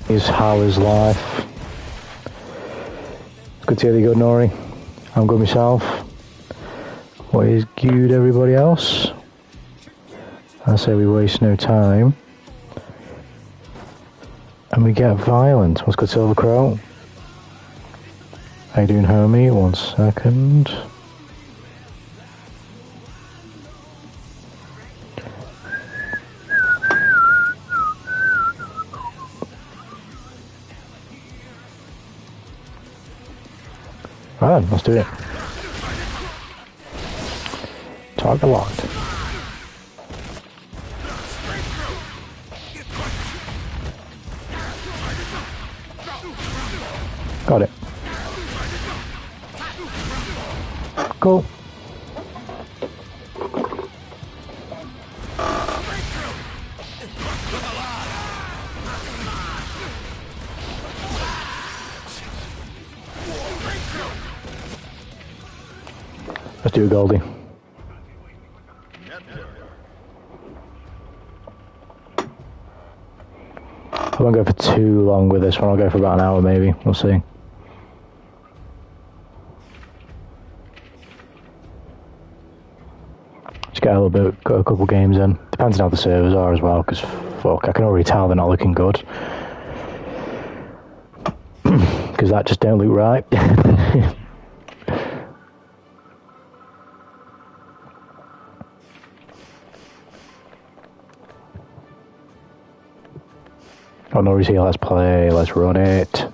Is how is life? It's good to hear you good, Nori. I'm good myself. What is good, everybody else? I say we waste no time. And we get violent. What's good, Silver Crow? How you doing, homie? 1 second. Right, let's do it. Target locked. Got it. Cool. Let's do a Goldie. I won't go for too long with this one. I'll go for about an hour maybe. We'll see. Just get a little bit, got a couple games in. Depends on how the servers are as well, because fuck, I can already tell they're not looking good. Because that just don't look right. Oh, Nori's here, let's play, let's run it.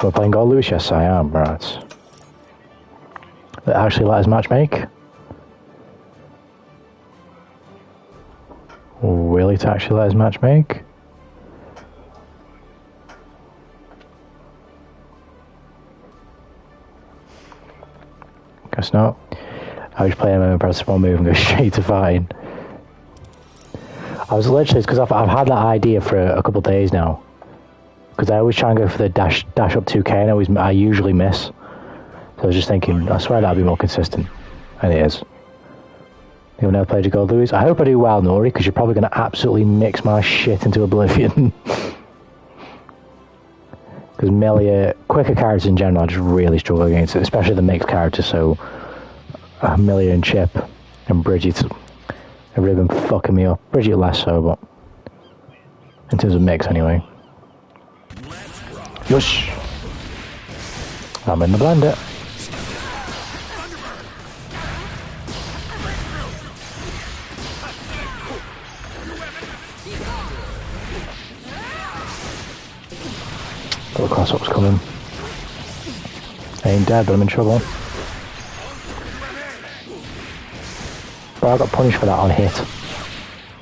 We're playing God Lewis? Yes, I am, right. They actually let us matchmake? Really, to actually let us matchmake? Guess not. I was playing and press one move and go straight to fighting. I was literally, because I've had that idea for a couple of days now. Because I always try and go for the dash up 2k and I usually miss. So I was just thinking, I swear that'd be more consistent. And it is. You've never played your Gold Louis? I hope I do well, Nori, because you're probably going to absolutely mix my shit into oblivion. Because melee, quicker characters in general, I just really struggle against it, especially the mixed characters, so Millie and Chip and Bridget have really been fucking me up. Bridget less so, but in terms of mix anyway. Yush! I'm in the blender. Got the cross-ups coming. I ain't dead, but I'm in trouble. But I got punished for that on hit.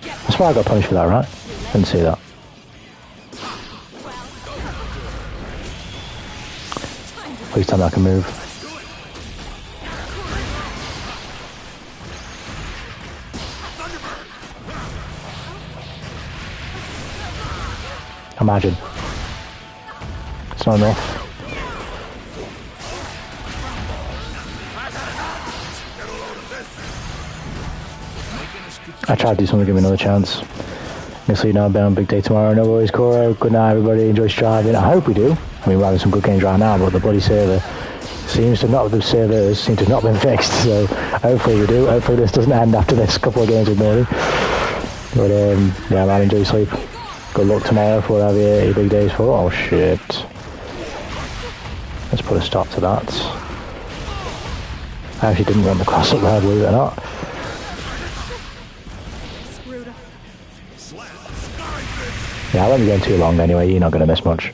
I swear I got punished for that, right? Didn't see that. Please tell me I can move. Imagine. It's not enough. I tried to do something to give me another chance. So you know, I'll be on a big day tomorrow. No worries, Cora. Good night, everybody. Enjoy striving. I hope we do. I mean, we're having some good games right now, but the bloody server seems to not, the servers seem to have not been fixed. So hopefully we do. Hopefully this doesn't end after this couple of games with Morty. But yeah, man, enjoy sleep. Good luck tomorrow for whatever your big days for. Oh shit. Let's put a stop to that. I actually didn't want the cross up there, believe it or not. Yeah, I won't be going too long anyway, you're not going to miss much.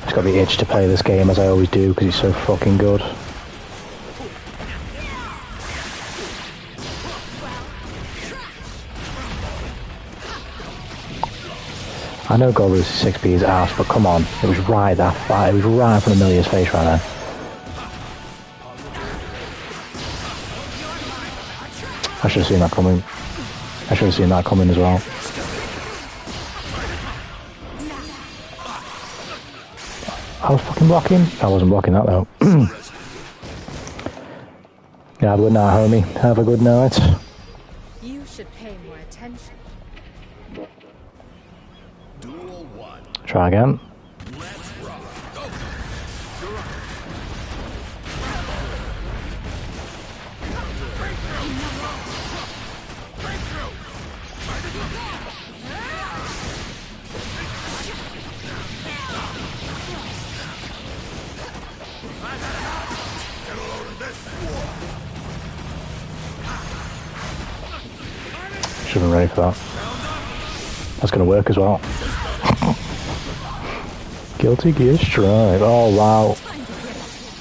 Just got the itch to play this game as I always do because it's so fucking good. I know Gobbler's 6p is ass, but come on, it was right that far, it was right in front of Millia's face right now. I should have seen that coming. I should have seen that coming as well. I was fucking blocking. I wasn't blocking that though. Yeah, have a good night, homie. Have a good night. You should pay more attention. Try again. Should have been ready for that. That's going to work as well. Guilty Gear Strike. Oh wow.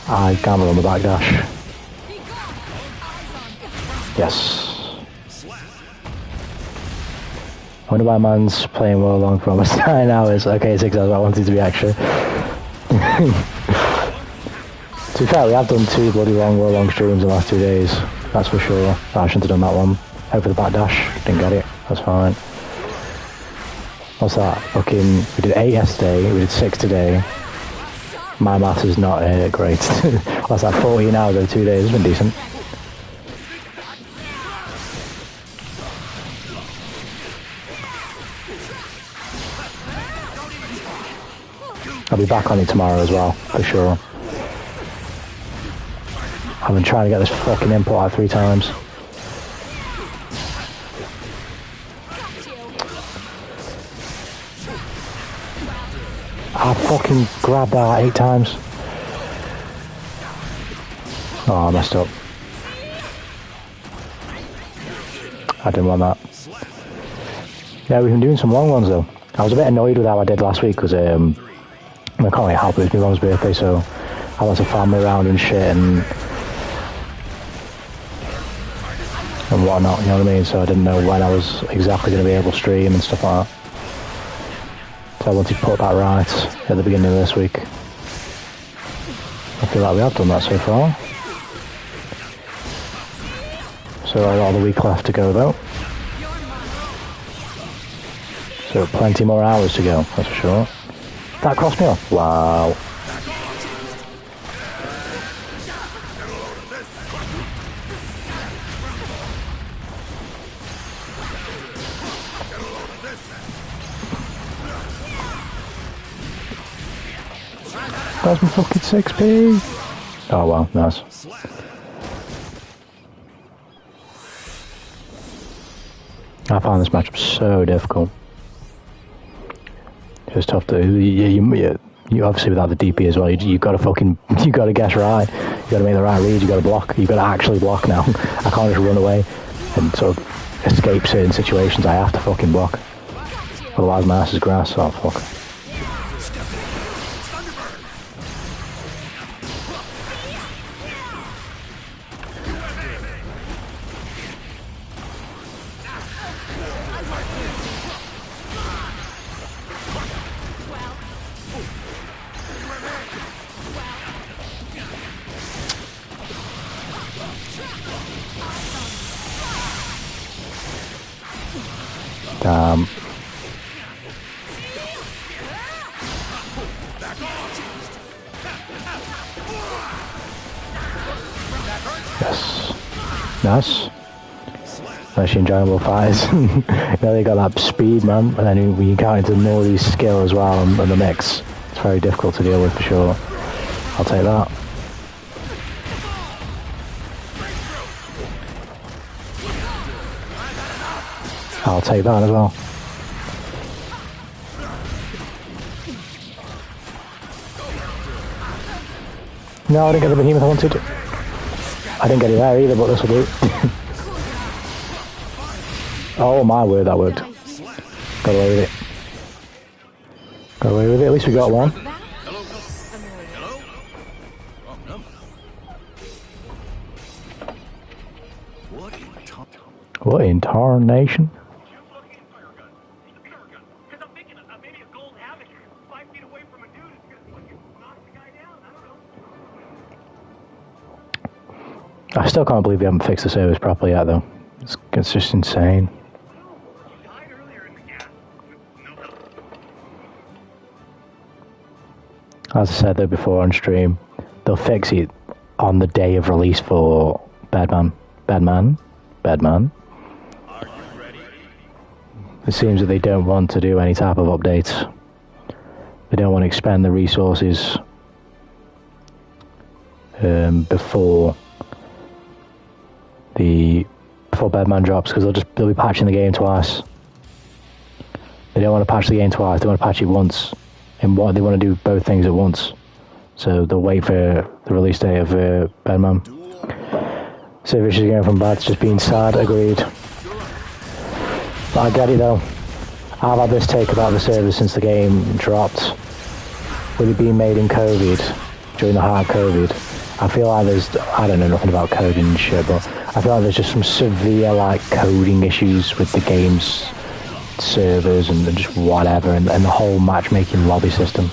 I gamble on the backdash. Yes. I wonder why man's playing well long for almost 9 hours. Okay, 6 hours. I wanted to be extra. To be fair, we have done 2 bloody long streams in the last 2 days. That's for sure. I shouldn't have done that one. Hope for the backdash. Didn't get it. That's fine. What's that? Fucking, we did 8 yesterday, we did 6 today. My math is not great. What's that, 14 hours over 2 days? It's been decent. I'll be back on it tomorrow as well, for sure. I've been trying to get this fucking input out 3 times. I fucking grabbed that 8 times. Oh, I messed up. I didn't want that. Yeah, we've been doing some long ones though. I was a bit annoyed with how I did last week because I can't really help it. It was my mum's birthday, so I had lots of family around and shit and whatnot, you know what I mean? So I didn't know when I was exactly going to be able to stream and stuff like that. So I wanted to put that right at the beginning of this week. I feel like we have done that so far. So I've got all the week left to go though. So plenty more hours to go, that's for sure. That crossed me off. Wow. That's my fucking 6p. Oh wow, nice. I found this matchup so difficult. It's tough to. You obviously without the DP as well. You got to guess right. You got to make the right read. You got to block. You got to actually block now. I can't just run away and sort of escape certain situations. I have to fucking block. Otherwise, my ass is grass. Oh fuck. Damn. Yes. Nice. Actually enjoyable fights. Now they got that speed, man, and then when you count into more of these skill as well and the mix, it's very difficult to deal with for sure. I'll take that. I'll take that as well. No, I didn't get the behemoth I wanted. I didn't get it there either, but this will do. Oh my word, that worked. Got away with it. Got away with it, at least we got one. What in tarnation? I still can't believe they haven't fixed the service properly yet, though. It's just insane. As I said though before on stream, they'll fix it on the day of release for Badman. It seems that they don't want to do any type of updates. They don't want to expend the resources before Badman drops, because they'll be patching the game twice. They don't want to patch the game twice. They want to patch it once. And what they want to do both things at once. So they'll wait for the release date of Badman. Service is going from bad to just being sad, agreed. But I get it though. I've had this take about the service since the game dropped. With it being made in COVID, during the heart of COVID, I feel like I don't know nothing about coding and shit, but I feel like there's just some severe like coding issues with the game's servers and just whatever, and the whole matchmaking lobby system,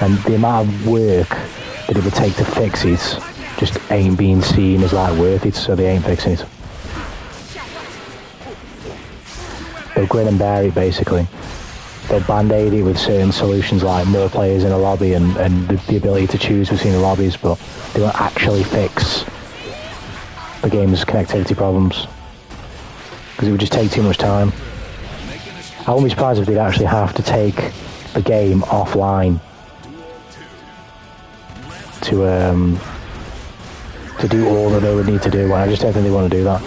and the amount of work that it would take to fix it just ain't being seen as like worth it, so they ain't fixing it. They'll grin and bear it basically. They'll band-aid it with certain solutions like more players in a lobby and the ability to choose between the lobbies, but they won't actually fix the game's connectivity problems because it would just take too much time. I wouldn't be surprised if they'd actually have to take the game offline to do all that they would need to do, and I just don't think they want to do that.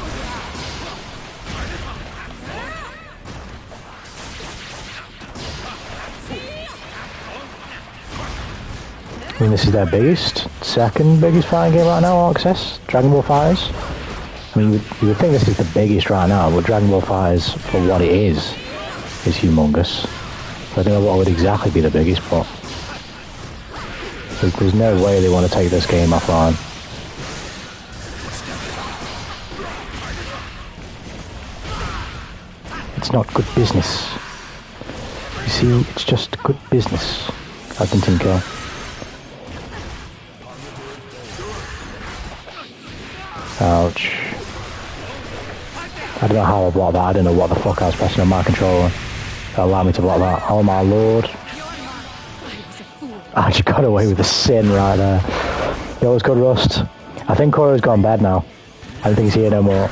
I mean, this is their second biggest fighting game right now, Access, Dragon Ball FighterZ. I mean, you would think this is the biggest right now, but Dragon Ball FighterZ, for what it is humongous. I don't know what would exactly be the biggest, but there's no way they want to take this game offline. It's not good business. You see, it's just good business. I didn't think so. Ouch. I don't know how I blocked that. I don't know what the fuck I was pressing on my controller to allow me to block that. Oh my lord. I just got away with the sin right there. Yo, it's good, Rust. I think Koro's gone bad now. I don't think he's here no more.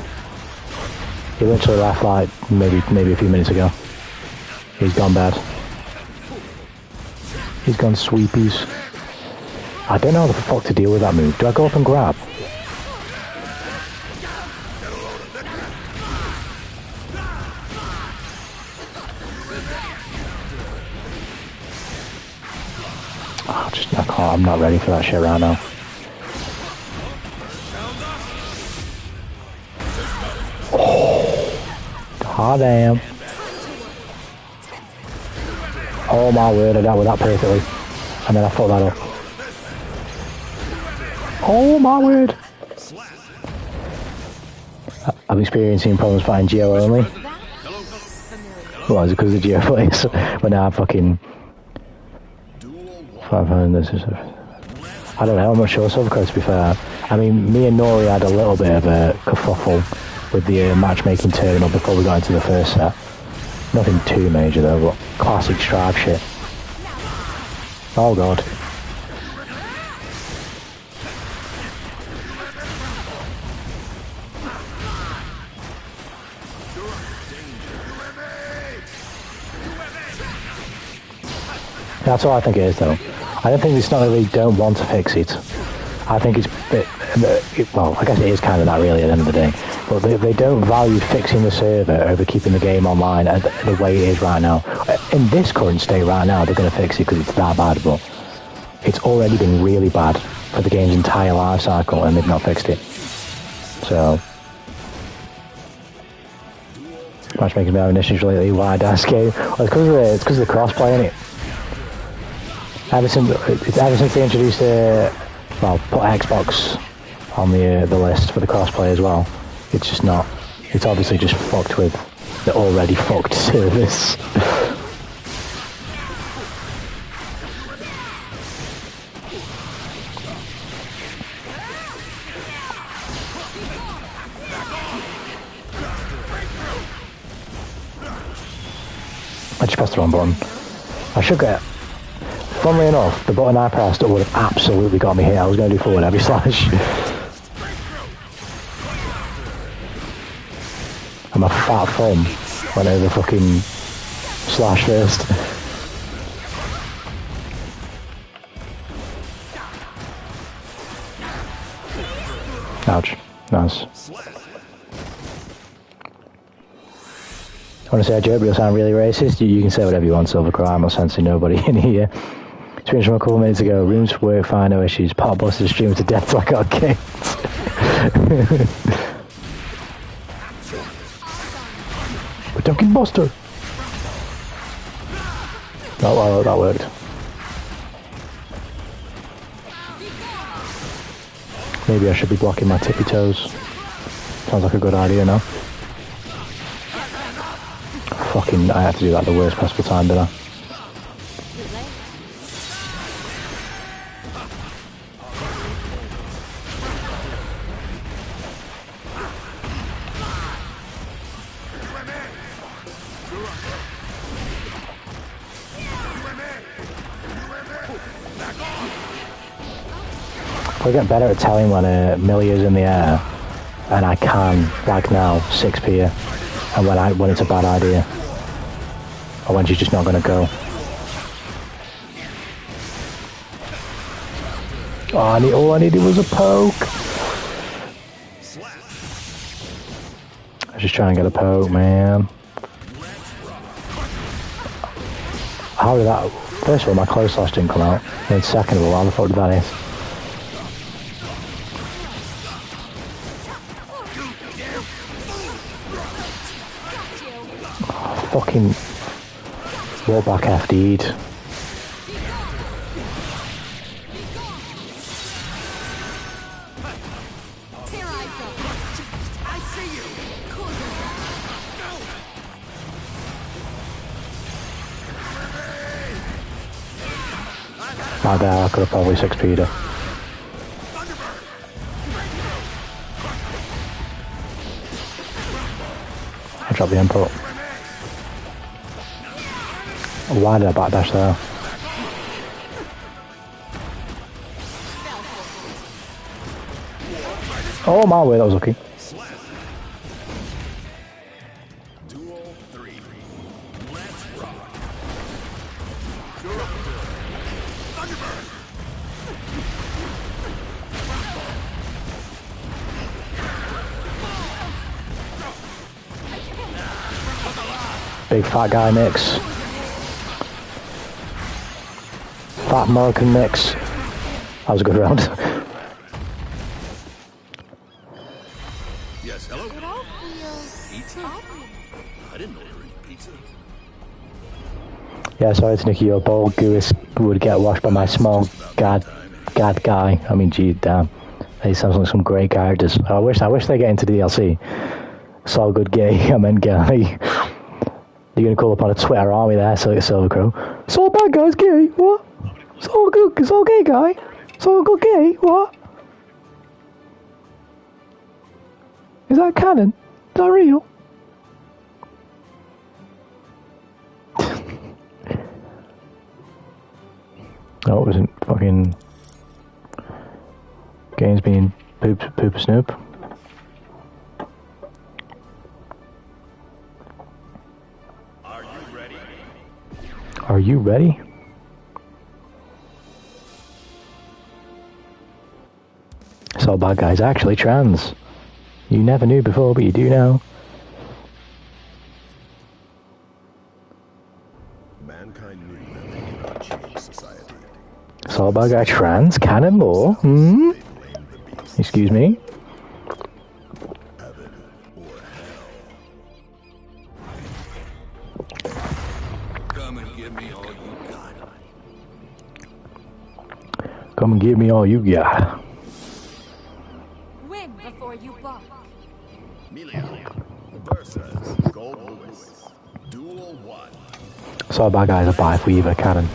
He literally left like maybe a few minutes ago. He's gone bad. He's gone sweepies. I don't know how the fuck to deal with that move. Do I go up and grab? I'm not ready for that shit right now. Oh, god damn. Oh my word, I dealt with that perfectly. And then I fucked that up. Oh my word. I'm experiencing problems fighting Geo only. What, is it because of Geo plays? But now I'm fucking... I don't know, I'm not sure, Silvercoat, to be fair. I mean, me and Nori had a little bit of a kerfuffle with the matchmaking terminal before we got into the first set. Nothing too major though, but classic strive shit. Oh god. That's all I think it is though. I don't think it's not that they don't want to fix it. I think it's well, I guess it is kind of that really at the end of the day. But they don't value fixing the server over keeping the game online the way it is right now. In this current state right now, they're going to fix it because it's that bad, but it's already been really bad for the game's entire life cycle and they've not fixed it. So, matchmaking me having issues lately. Why dash game? Well, it's because of the crossplay, isn't it? Ever since they introduced well, put Xbox on the list for the crossplay as well, it's just not. It's obviously just fucked with the already fucked service. I just pressed the wrong button. I should get. Funnily enough, the button I pressed would have absolutely got me here. I was going to do forward heavy slash. And my fat thumb went over fucking slash first. Ouch. Nice. Honestly, I joke, but you'll sound really racist. You can say whatever you want, Silvercrow. I'm not censoring nobody in here. Streams from a couple minutes ago. Rooms work fine, no issues. Pot busted the stream to death till I got kicked. But Duncan Buster! Oh, well, that worked. Maybe I should be blocking my tippy toes. Sounds like a good idea now. Fucking, I had to do that at the worst possible time, didn't I? I get better at telling when a millie is in the air, and I can, like now, 6p her, and when it's a bad idea, or when she's just not going to go. Oh, all I needed was a poke. I was just trying to get a poke, man. How did that? First of all, my close slash didn't come out, and then second of all, how the fuck did that hit? Fucking rollback FD'd. My bad, I could have probably 6p'd her. I dropped the input. Why did I backdash there? Oh my word, that was lucky. Big fat guy mix. Fat American mix. That was a good round. Yes, hello? It all feels pizza? I didn't order any pizza. Yeah, sorry to Nicky, your bald goose would get washed by my small gad guy. I mean, gee, damn. They sound like some great characters. I wish they get into the DLC. So good gay, I meant guy. You're gonna call upon a Twitter army there, so it's Silvercrow. It's all bad guys gay, what? It's all good, it's all gay guy. It's all good gay, what? Is that canon? Is that real? Super Snoop. Are you ready? Are you ready? So bad guy's actually trans. You never knew before, but you do now. Mankind knew that they cannot change society. So bad guy trans? Cannonball? They blamed the beast. Excuse me? Heaven or hell. Come and give me all you got. Come and give me all you got. Win before you balk. Melia versus Gold Lewis. Duel 1. So bad guy's a Bife Weaver, Cannon.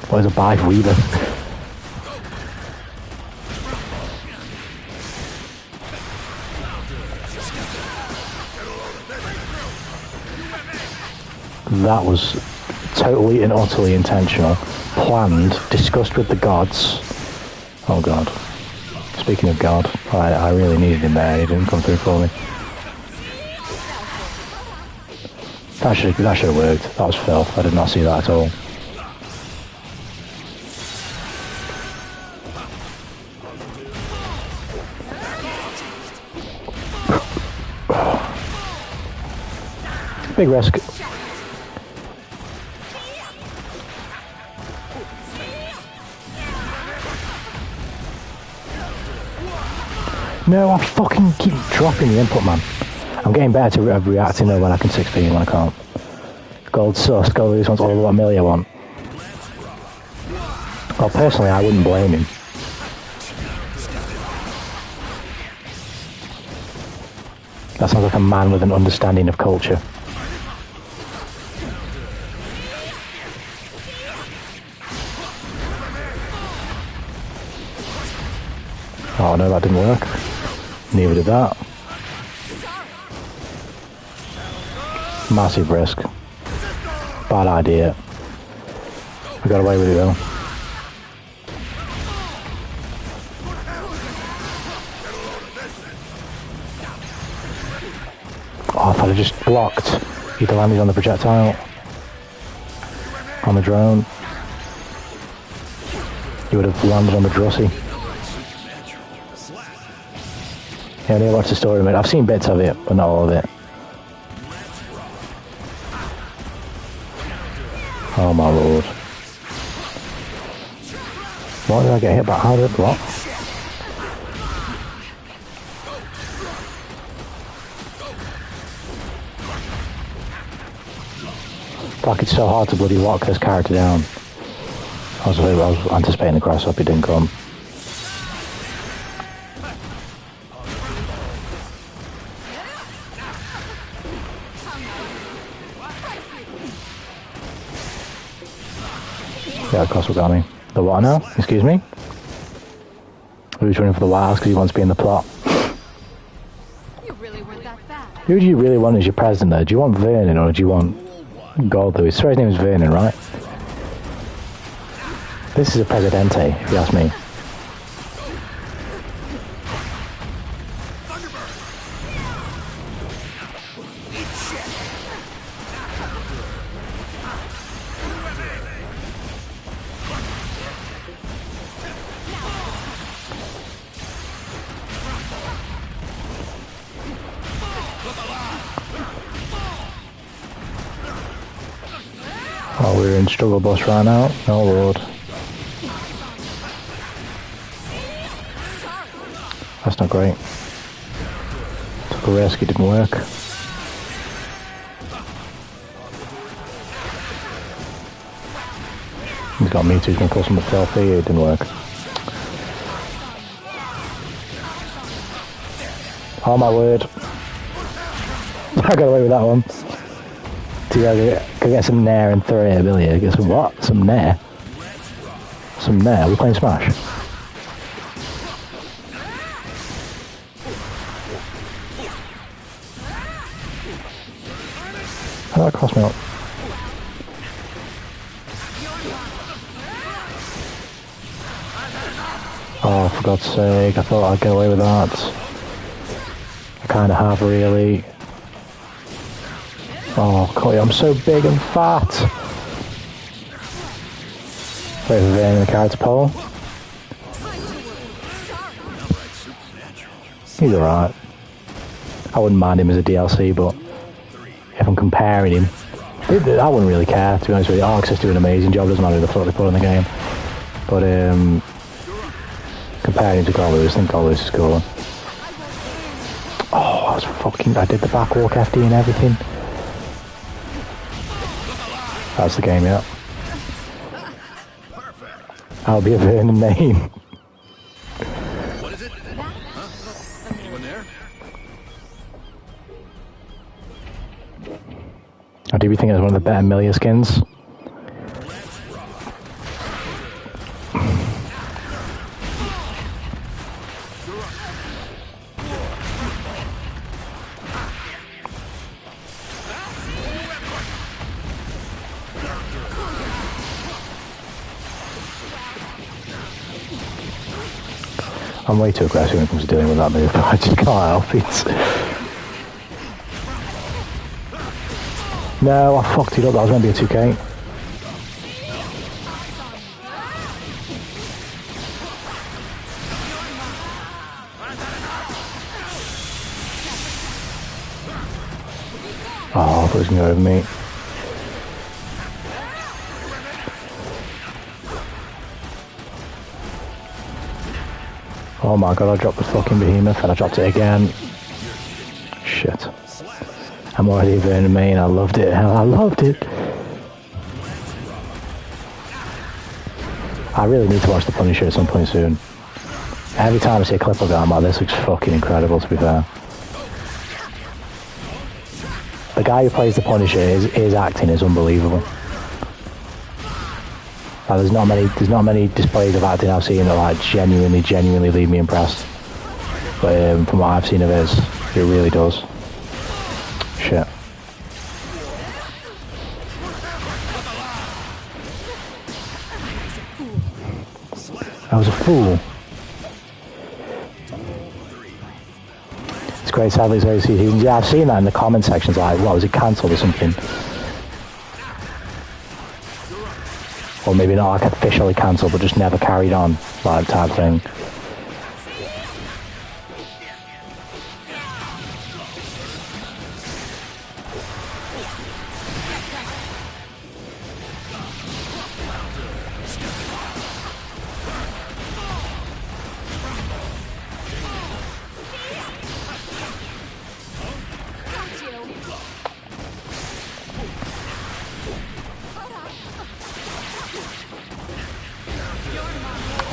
What is a Bife Weaver? That was totally and utterly intentional. Planned, discussed with the gods. Oh god. Speaking of God, I really needed him there, he didn't come through for me. That should have worked. That was filth. I did not see that at all. Big risk. No, I fucking keep dropping the input, man. I'm getting better to reacting though when I can 6p and when I can't. Gold sus, gold this one's all what Amelia want. Well, personally, I wouldn't blame him. That sounds like a man with an understanding of culture. Oh no, that didn't work. Neither did that. Massive risk. Bad idea. We got away with it though. Oh, if I'd have just blocked, he'd have landed on the projectile. On the drone. He would have landed on the Drossie. Yeah, I need to watch the story of it. I've seen bits of it, but not all of it. Oh my lord. Why did I get hit by? How did what? Like it's so hard to bloody lock this character down. I was anticipating the cross up, it didn't come. Yeah, of course, what got me. The what now? Excuse me? Who's running for the White House because he wants to be in the plot? You really weren't that bad. Who do you really want as your president though? Do you want Vernon or do you want Gold Lewis? Sorry, his name is Vernon, right? This is a Presidente, if you ask me. Oh, we're in struggle bus right now. Oh lord. That's not great. Took a risk, it didn't work. He's got me too, he's gonna pull some filthy, it didn't work. Oh my word. I got away with that one. So you go get some Nair and throw it, will you? Get some what? Some Nair? Some Nair? We're playing Smash. How did that cross me up? Oh, for God's sake, I thought I'd get away with that. kind of have, really. Oh, Cody, I'm so big and fat. Wait for Vayne in the character poll. He's alright. I wouldn't mind him as a DLC, but if I'm comparing him, I wouldn't really care, to be honest with you. Arxis do an amazing job, doesn't matter who the fuck they put in the game. But comparing him to Golus, I think Golus is cool. Oh, I did the backwalk FD and everything. That's the game, yeah. I'll be a Vernon name. What is it? Huh? Anyone there? I do think it's one of the better Milia skins. I'm way too aggressive when it comes to dealing with that move, but I just can't help it. No, I fucked it up. That was meant to be a 2K. Oh, I thought it was going to go over me. Oh my god, I dropped the fucking behemoth and I dropped it again. Shit. I'm already a Vernon main, I loved it. I loved it. I really need to watch the Punisher at some point soon. Every time I see a clip of it, I'm like, this looks fucking incredible, to be fair. The guy who plays the Punisher, his acting is unbelievable. Like, there's not many displays of acting I've seen that like genuinely leave me impressed. But from what I've seen of his, it really does. Shit. I was a fool. It's great, sadly, so yeah, I've seen that in the comment sections. Like, what was it, cancelled or something? Or maybe not like officially cancelled, but just never carried on, like type thing.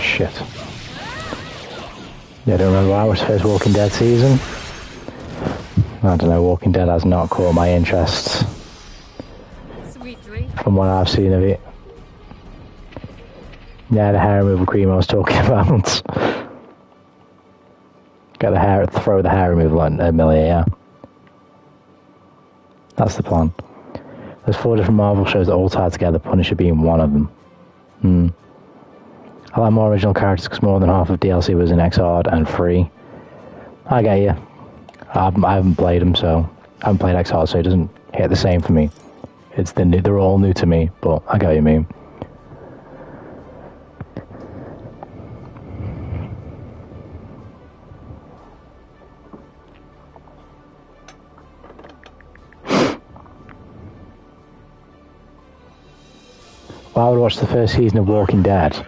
Shit. Yeah, I don't remember how it was first Walking Dead season. I don't know, Walking Dead has not caught my interest. From what I've seen of it. Yeah, the hair removal cream I was talking about. Get the hair, throw the hair removal on Amelia, yeah. That's the plan. There's 4 different Marvel shows that all tied together, Punisher being one of them. I like more original characters because more than half of DLC was in XR'd and free. I get you. I haven't played them, so I haven't played XR'd, so it doesn't hit the same for me. They're all new to me, but I get what you mean. Well, I would watch the first season of Walking Dead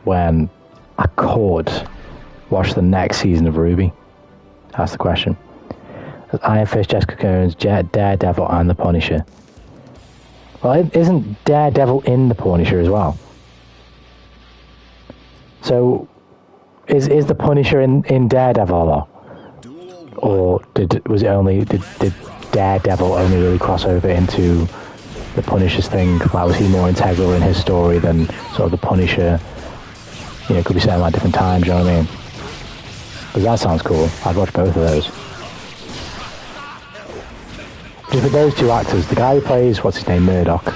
when I could watch the next season of Ruby. That's the question. Iron Fist, Jessica Jones, Daredevil, and the Punisher. Well, isn't Daredevil in the Punisher as well? So, is the Punisher in Daredevil though? Or did Daredevil only really cross over into the Punisher's thing? Like, was he more integral in his story than sort of the Punisher? You know, could be set at like different times, you know what I mean? Because that sounds cool. I'd watch both of those. Just with those two actors, the guy who plays, what's his name, Murdoch,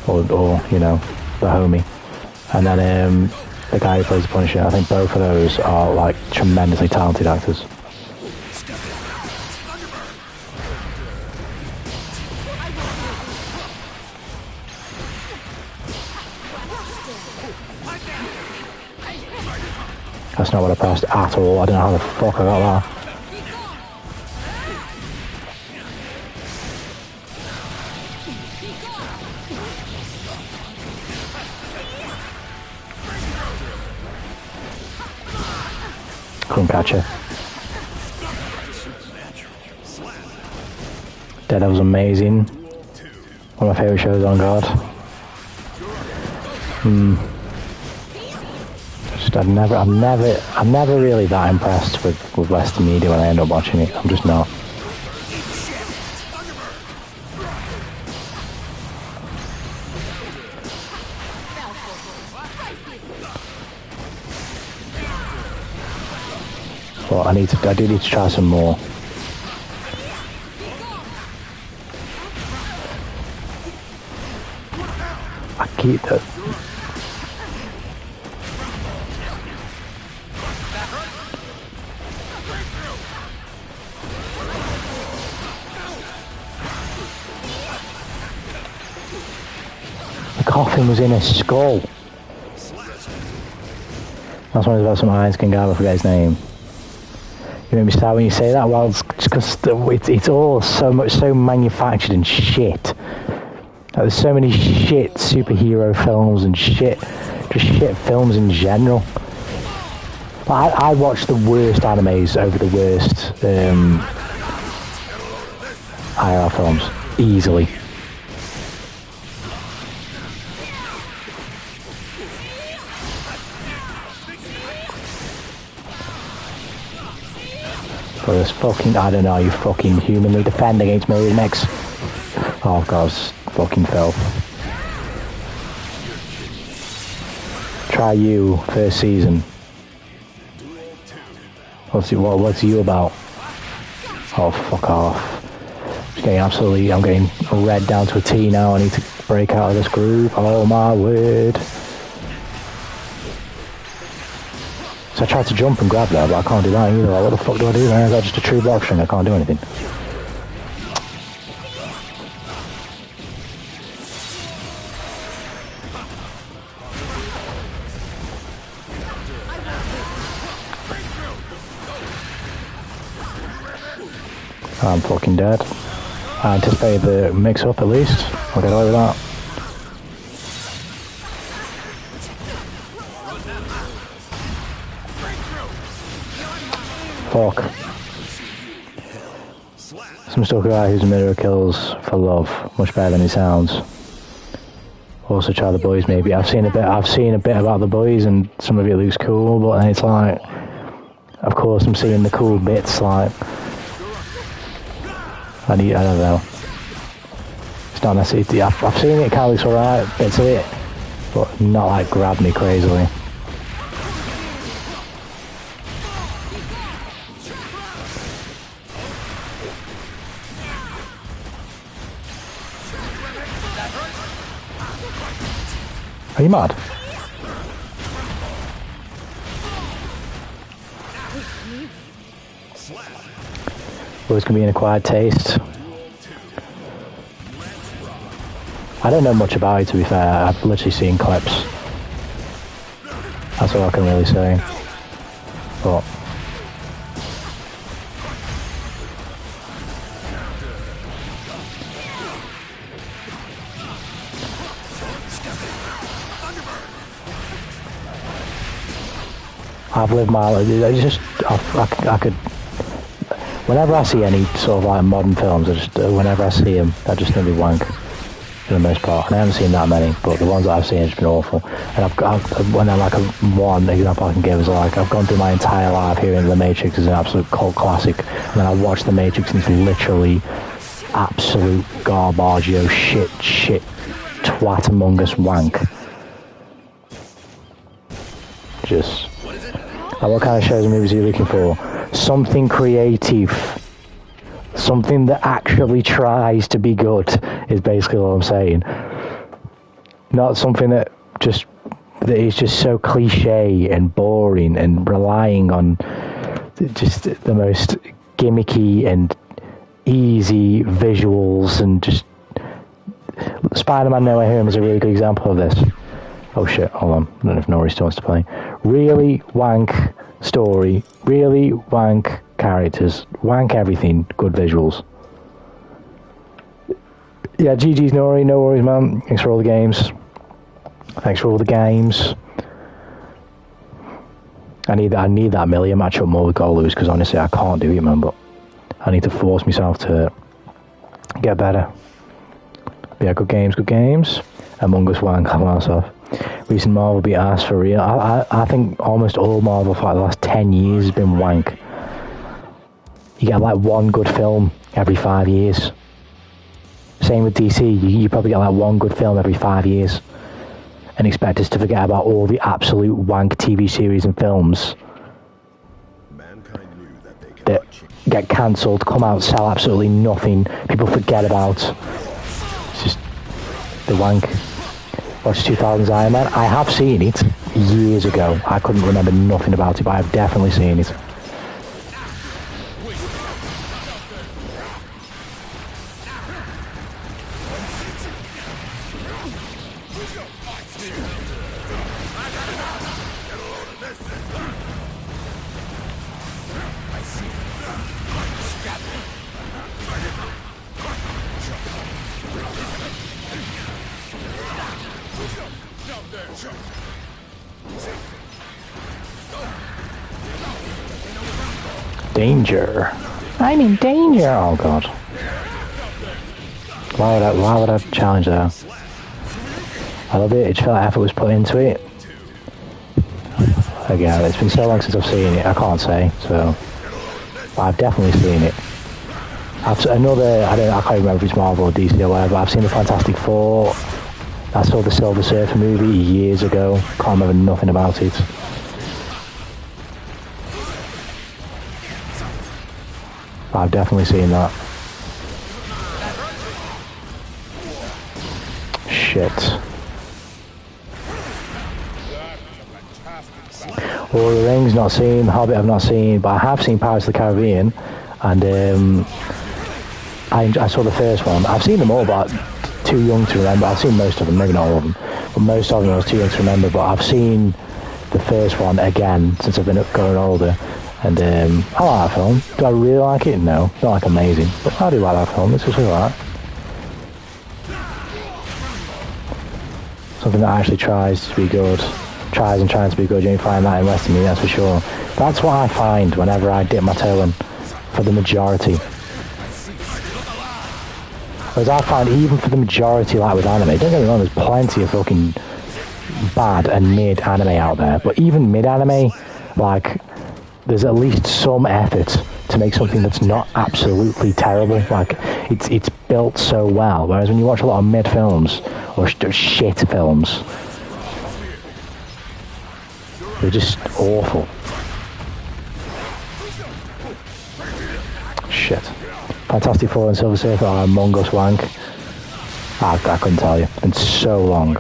or you know, the homie, and then the guy who plays the Punisher, I think both of those are like tremendously talented actors. That's not what I pressed at all. I don't know how the fuck I got that. Couldn't catch her. That was amazing. One of my favourite shows on God. Just I'm never really that impressed with Western media when I end up watching it. I'm just not. But I do need to try some more. I keep that. The coffin was in a skull. That's one about some Iron Skin guy, I forget his name. You make me sad when you say that. Well, it's because it's all so manufactured and shit. Like, there's so many shit superhero films and just shit films in general. I watch the worst animes over the worst IR films easily. For this fucking, I don't know, you fucking humanly defend against me next. Oh god, fucking filth. Try you, first season. What's you about? Oh, fuck off. I'm getting red down to a T now. I need to break out of this group. Oh my word. So I tried to jump and grab that, but I can't do that either. Like, what the fuck do I do then? Is that just a true block string? I can't do anything. I'm fucking dead. I anticipated the mix-up at least. I'll get away with that. Fuck. Some stalker guy who's a murderer kills for love. Much better than he sounds. Also try the boys maybe. I've seen a bit about the boys and some of it looks cool, but then it's like, of course I'm seeing the cool bits like, I don't know. It's not necessarily, I've seen it, kind of looks alright, bits of it, but not like grab me crazily. Are you mad? Well, it's going to be an acquired taste. I don't know much about it, to be fair. I've literally seen clips. That's all I can really say. But I've lived my life. It's just I could. Whenever I see any sort of like modern films, whenever I see them, I just think they wank for the most part. And I haven't seen that many, but the ones that I've seen have just been awful. And one example I can give is like I've gone through my entire life hearing The Matrix is an absolute cult classic, and then I watched The Matrix and it's literally absolute garbaggio shit twat among us wank. Just like, what kind of shows and movies are you looking for? Something creative, something that actually tries to be good is basically what I'm saying. Not something that is just so cliche and boring and relying on just the most gimmicky and easy visuals and just Spider-Man No Way Home is a really good example of this. Oh shit, hold on, I don't know if Nori still wants to play. Really wank story, really wank characters, wank everything, good visuals. Yeah, GG's Nori, no worries, man. Thanks for all the games. Thanks for all the games. I need that Millia matchup more with Golus, because honestly I can't do it, man, but I need to force myself to get better. But yeah, good games. Among Us wank myself. Recent Marvel beat ass for real. I think almost all Marvel for like the last 10 years has been wank. You get like one good film every 5 years. Same with DC, you probably get like one good film every 5 years and expect us to forget about all the absolute wank TV series and films that get cancelled, come out, sell absolutely nothing, people forget about. It's just the wank. Watch 2000's Iron Man. I have seen it years ago. I couldn't remember nothing about it, but I've definitely seen it. Danger. I'm in danger. Oh god. Why would I challenge that? I love it. It felt like effort was put into it. Again, it's been so long since I've seen it. I can't say. So, but I've definitely seen it. I can't remember if it's Marvel or DC or whatever. But I've seen the Fantastic Four. I saw the Silver Surfer movie years ago. Can't remember nothing about it. I've definitely seen that. Shit. Lord of the Rings, not seen. Hobbit, I've not seen. But I have seen Pirates of the Caribbean. And I saw the first one. I've seen them all, but too young to remember. I've seen most of them, maybe not all of them. But most of them I was too young to remember. But I've seen the first one again since I've been growing older. And I like that film. Do I really like it? No. It's not like amazing. But I do like that film. It's just alright. Something that actually tries to be good. Tries and tries to be good. You don't find that in Western media, that's for sure. That's what I find whenever I dip my toe in. For the majority. Whereas I find even for the majority, like with anime, don't get me wrong, there's plenty of fucking bad and mid anime out there. But even mid anime, like, there's at least some effort to make something that's not absolutely terrible. Like, it's built so well. Whereas when you watch a lot of mid films, or shit films, they're just awful. Shit. Fantastic Four and Silver Surfer are Among Us wank. I couldn't tell you. It's been so long.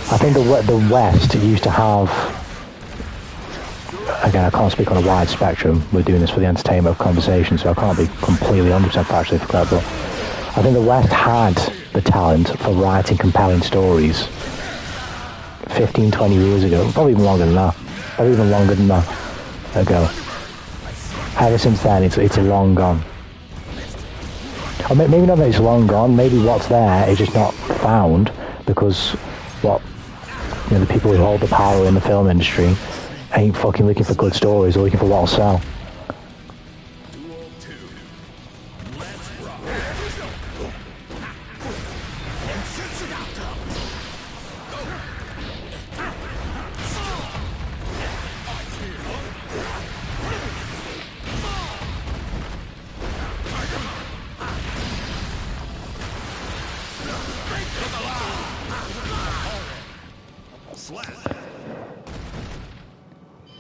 I think the West used to have, again, I can't speak on a wide spectrum. We're doing this for the entertainment of conversation, so I can't be completely 100% factually correct, but I think the West had the talent for writing compelling stories 15, 20 years ago, probably even longer than that. Probably even longer than that ago. Ever since then, it's long gone. Or maybe not that it's long gone, maybe what's there is just not found because the people who hold the power in the film industry ain't fucking looking for good stories or looking for what'll sell.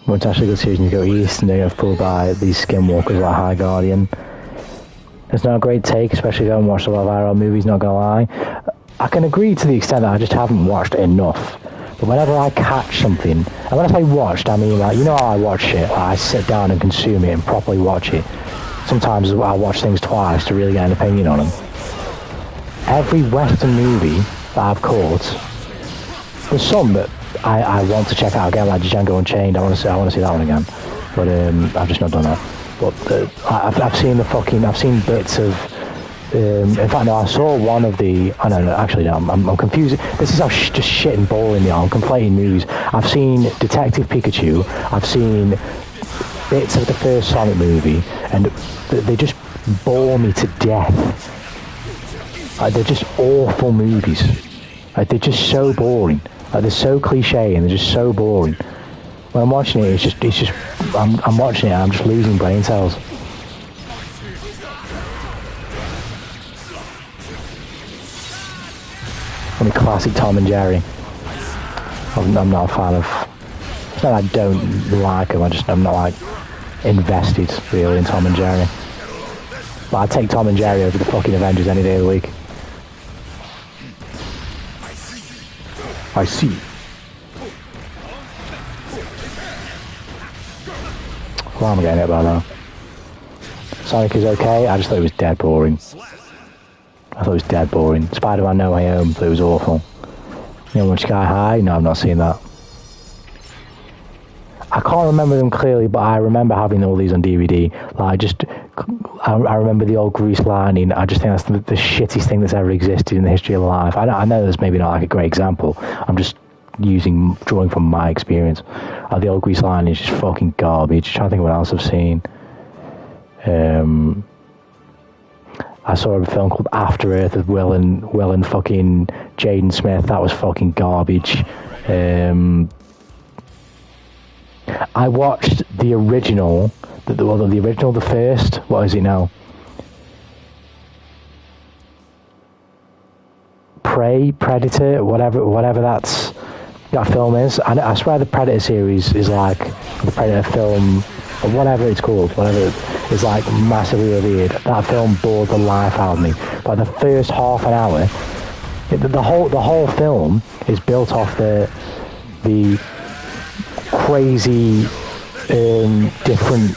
When it's actually a good season, you go east and they get pulled by these skinwalkers like High Guardian. It's not a great take, especially if I haven't watched a lot of IRL movies, not gonna lie. I can agree to the extent that I just haven't watched enough. But whenever I catch something, and when I say watched, I mean like, you know how I watch shit, I sit down and consume it and properly watch it. Sometimes I watch things twice to really get an opinion on them. Every Western movie that I've caught There's some that I want to check out again, like Django Unchained. I want to see that one again, but I've just not done that. But I've seen bits of. In fact, no, I saw one of the. Oh no, actually, no, I'm confused. This is how just shit and boring they are. I'm conflating movies. I've seen Detective Pikachu. I've seen bits of the first Sonic movie, and they just bore me to death. They're just awful movies. They're just so boring. They're so cliche and they're just so boring. When I'm watching it, I'm watching it and I'm just losing brain cells. I mean, classic Tom and Jerry. I'm not a fan of. It's not that I don't like them. I'm not like invested really in Tom and Jerry. But I'd take Tom and Jerry over the fucking Avengers any day of the week. I see. Why am I getting hit by that? Sonic is okay. I just thought it was dead boring. I thought it was dead boring. Spider-Man No Way Home, thought it was awful. You know, Sky High? No, I've not seen that. I can't remember them clearly, but I remember having all these on DVD. Like, I remember the old Grease Lightning. I just think that's the shittiest thing that's ever existed in the history of life. I know that's maybe not like a great example. I'm just drawing from my experience. The old Grease Lightning is just fucking garbage. I'm trying to think of what else I've seen. I saw a film called After Earth with Will and fucking Jaden Smith. That was fucking garbage. I watched the original, the first. What is it now? Prey, Predator, whatever that film is. I swear the Predator series is like the Predator film, or whatever it's called, whatever is like massively revered. That film bored the life out of me. By the first half an hour, the whole film is built off the crazy different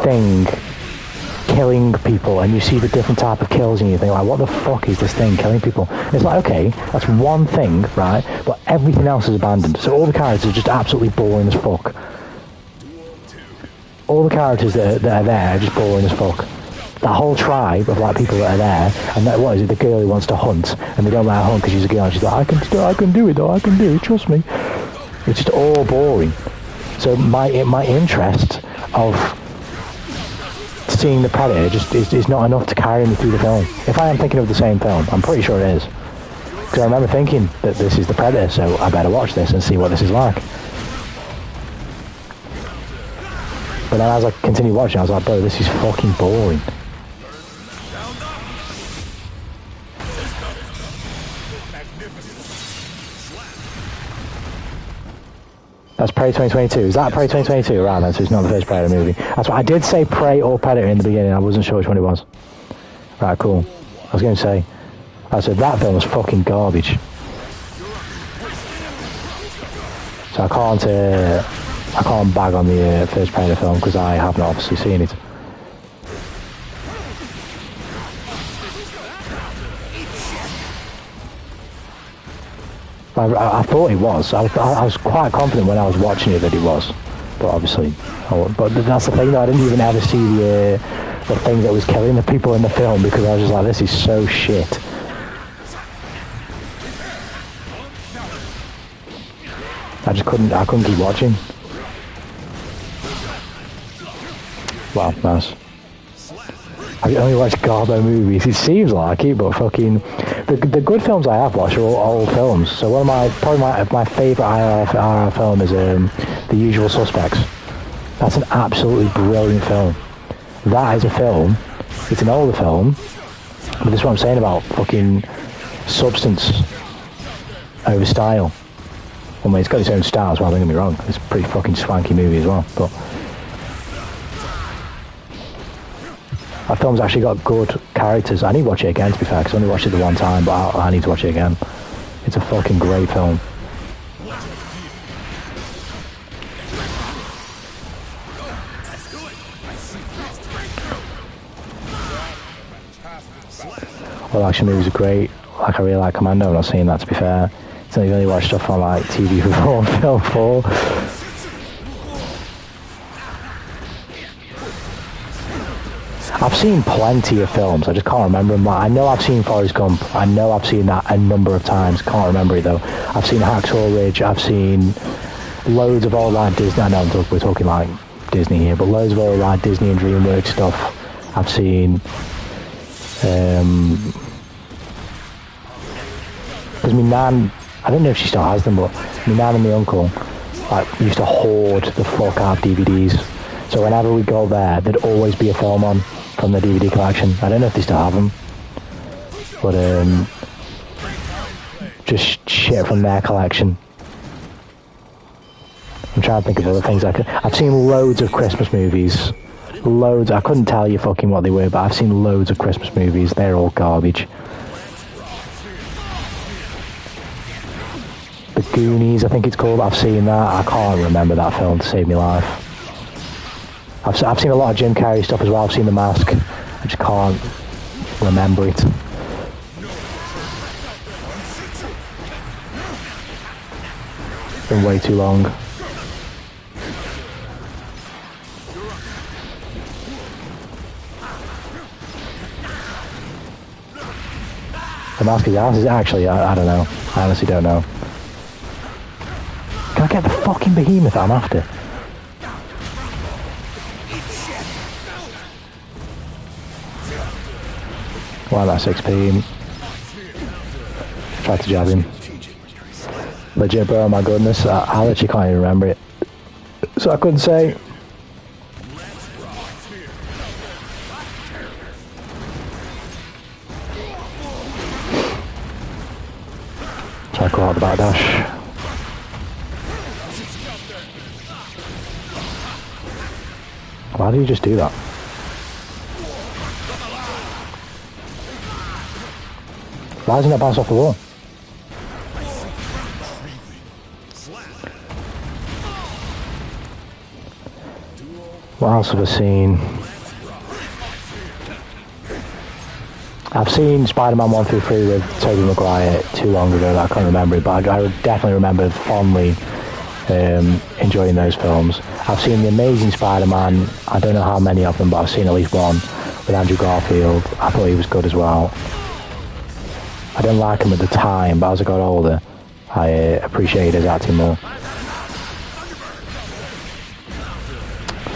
thing killing people, and you see the different type of kills and you think like, what the fuck is this thing killing people? And it's like, okay, that's one thing, right, but everything else is abandoned, so all the characters are just absolutely boring as fuck. All the characters that are there are just boring as fuck. That whole tribe of like people that are there, and that, what is it, the girl who wants to hunt, and they don't let her hunt because she's a girl, and she's like, I can do it though, I can do it, trust me. It's just all boring. So my interest of seeing the Predator just is not enough to carry me through the film. If I am thinking of the same film, I'm pretty sure it is. Because I remember thinking that this is the Predator, so I better watch this and see what this is like. But then as I continued watching, I was like, bro, this is fucking boring. That's Prey 2022. Is that Prey 2022? Right, then, so it's not the first Predator movie. That's what I did say, Prey or Predator in the beginning. I wasn't sure which one it was. Right, cool. I was going to say, I said that film was fucking garbage. So I can't bag on the first Predator film because I have not obviously seen it. I thought it was. I was quite confident when I was watching it that it was, but obviously, but that's the thing though. I didn't even ever see the thing that was killing the people in the film because I was just like, this is so shit. I couldn't keep watching. Wow, nice. I only watch Garbo movies. It seems like it, but fucking the good films I have watched are all old films. So one of my favourite IRL film is The Usual Suspects. That's an absolutely brilliant film. That is a film. It's an older film, but this is what I'm saying about fucking substance over style. I mean, it's got its own style as well. Don't get me wrong. It's a pretty fucking swanky movie as well, but. That film's actually got good characters. I need to watch it again, to be fair, because I only watched it the one time, but I need to watch it again. It's a fucking great film. Well, action movies are great. Like, I really like Commando. I'm not saying that, to be fair. So you only watch stuff on like TV for film 4. I've seen plenty of films, I just can't remember them. I know I've seen Forrest Gump, I know I've seen that a number of times, can't remember it though. I've seen Hacksaw Ridge, I've seen loads of old like Disney, I know we're talking like Disney here, but loads of old like Disney and DreamWorks stuff. I've seen, because my nan, I don't know if she still has them, but my nan and my uncle like used to hoard the fuck out of DVDs. So whenever we go there, there'd always be a film on from the DVD collection. I don't know if they still have them, but just shit from their collection. I'm trying to think of other things I could. I've seen loads of Christmas movies. Loads. I couldn't tell you fucking what they were, but I've seen loads of Christmas movies. They're all garbage. The Goonies, I think it's called. I've seen that. I can't remember that film to save my life. I've seen a lot of Jim Carrey stuff as well. I've seen The Mask. I just can't remember it. It's been way too long. The Mask of Gas is actually, I don't know. I honestly don't know. Can I get the fucking behemoth I'm after? Why that 6p? Tried to jab him. Legit, bro, my goodness, I literally can't even remember it. So I couldn't say. Try to go out the back dash. Why do you just do that? Why doesn't it bounce off the wall? What else have I seen? I've seen Spider-Man 1 through 3 with Tobey Maguire too long ago that I can't remember it, but I would definitely remember fondly enjoying those films. I've seen The Amazing Spider-Man, I don't know how many of them, but I've seen at least one with Andrew Garfield. I thought he was good as well. I didn't like him at the time, but as I got older, I appreciated his acting more.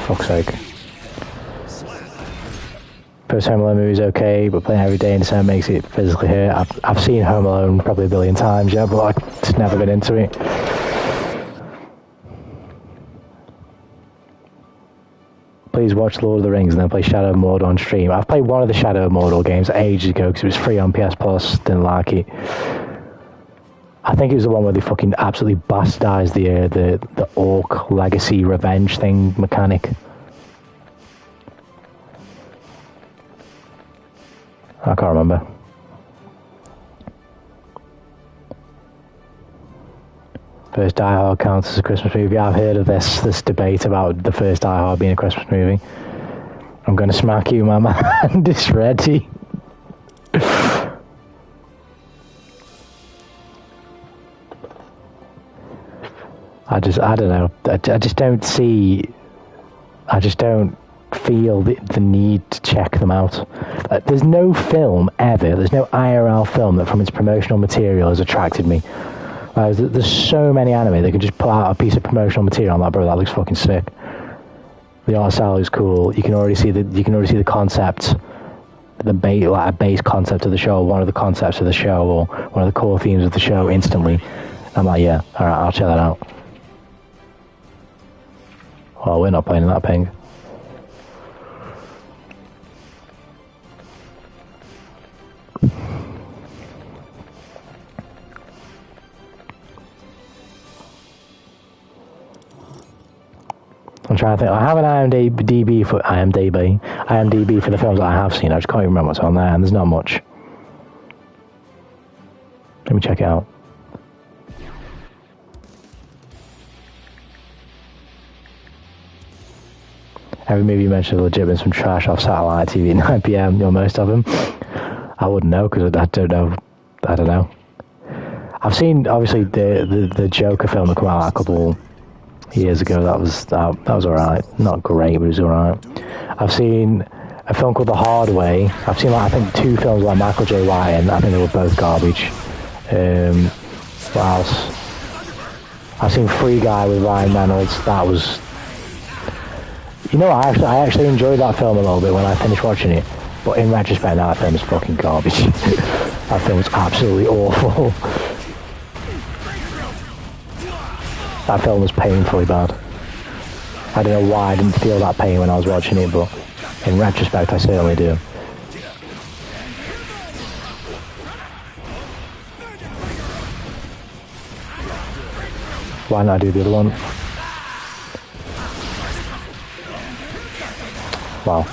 Fuck's sake. First Home Alone movie is okay, but playing every day in the cinema makes it physically hurt. I've seen Home Alone probably a billion times, yeah, but I've just never been into it. Please watch Lord of the Rings and then play Shadow of Mordor on stream. I've played one of the Shadow of Mordor games ages ago because it was free on PS Plus. Didn't like it. I think it was the one where they fucking absolutely bastardized the Orc Legacy Revenge thing mechanic. I can't remember. First Die Hard counts as a Christmas movie. I've heard of this debate about the first Die Hard being a Christmas movie. I'm going to smack you, my man. It's ready. I don't know. I just don't see. I just don't feel the need to check them out. There's no film ever. There's no IRL film that, from its promotional material, has attracted me. There's so many anime they can just pull out a piece of promotional material. I'm like, bro, that looks fucking sick. The art style is cool. You can already see the concept, a base concept of the show, one of the concepts of the show, or one of the core themes of the show instantly. I'm like, yeah, all right, I'll check that out. Well, we're not playing that ping. I'm trying to think. I have an IMDb for the films that I have seen. I just can't even remember what's on there, and there's not much. Let me check it out. Every movie you mentioned has legit been some trash off satellite TV at 9 PM, most of them. I wouldn't know, because I don't know. I've seen obviously the Joker film that came out a couple years ago. That was alright. Not great, but it was alright. I've seen a film called The Hard Way. I've seen like I think 2 films by Michael J. White, and I think they were both garbage. What else? I've seen Free Guy with Ryan Reynolds. That was, you know, I actually enjoyed that film a little bit when I finished watching it. But in retrospect, that film is fucking garbage. That film was absolutely awful. That film was painfully bad. I don't know why I didn't feel that pain when I was watching it, but in retrospect, I certainly do. Why not do the other one? Wow.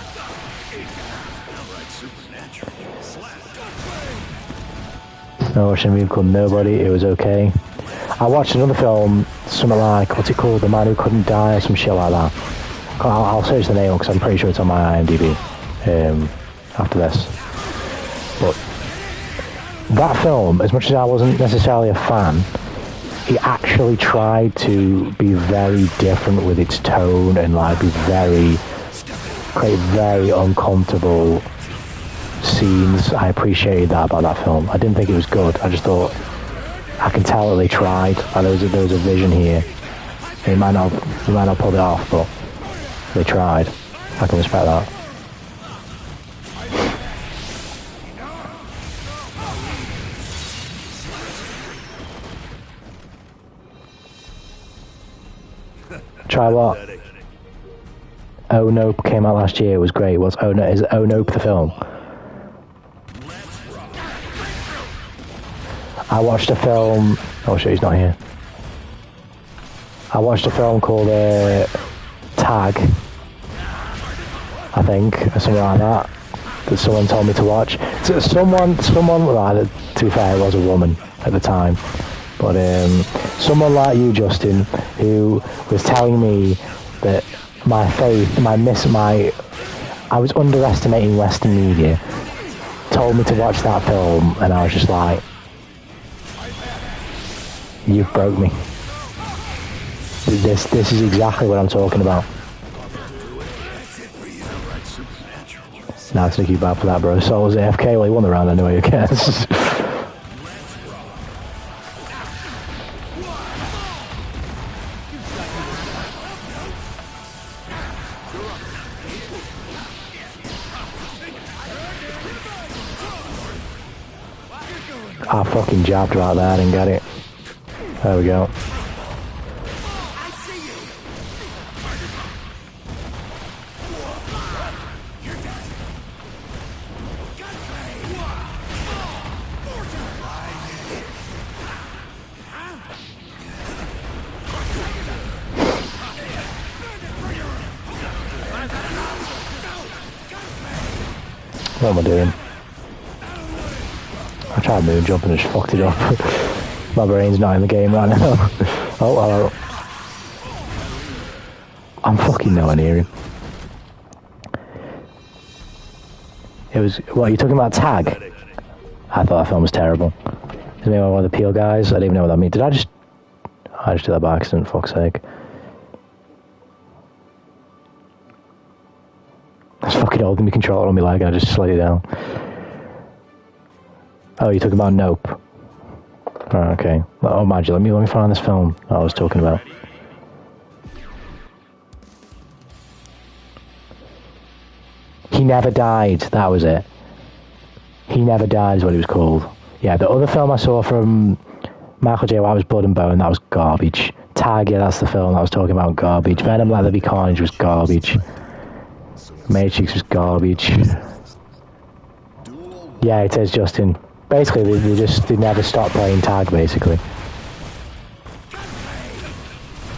I watched a movie called Nobody. It was okay. I watched another film, something like, what's it called? The Man Who Couldn't Die, or some shit like that. I'll search the name because I'm pretty sure it's on my IMDb after this. But that film, as much as I wasn't necessarily a fan, it actually tried to be very different with its tone and like create very uncomfortable scenes. I appreciated that about that film. I didn't think it was good. I just thought I can tell that they tried. Like there was a vision here. They might not pull it off, but they tried. I can respect that. Try what? Oh Nope came out last year. It was great. Is Oh Nope the film? I watched a film. Oh shit, he's not here. I watched a film called Tag, I think, or something like that. That someone told me to watch. So someone, like, to be fair, it was a woman at the time, but someone like you, Justin, who was telling me that I was underestimating Western media, told me to watch that film, and I was just like, you've broke me. This is exactly what I'm talking about. Nah, it's Nicky bad for that, bro. So was AFK. Well, he won the round anyway, who cares? I fucking jabbed right there, I didn't get it. There we go. What am I doing? I tried moon jump and just fucked it up. My brain's not in the game right now. Oh, hello. I'm fucking nowhere near him. It was... What, are you talking about Tag? I thought that film was terrible. Is anyone one of the Peel guys? I didn't even know what that means. I just did that by accident, fuck's sake. I was fucking holding the controller on my leg and I just slid it down. Oh, you're talking about Nope. Oh, okay. Oh, mind you, let me find this film I was talking about. He Never Died, that was it. He Never Died is what it was called. Yeah, the other film I saw from Michael J. White was Blood and Bone, that was garbage. Tag, yeah, that's the film I was talking about, garbage. Venom Let There Be Carnage was garbage. Matrix was garbage. Yeah, it says Justin. Basically, they never stopped playing tag, basically.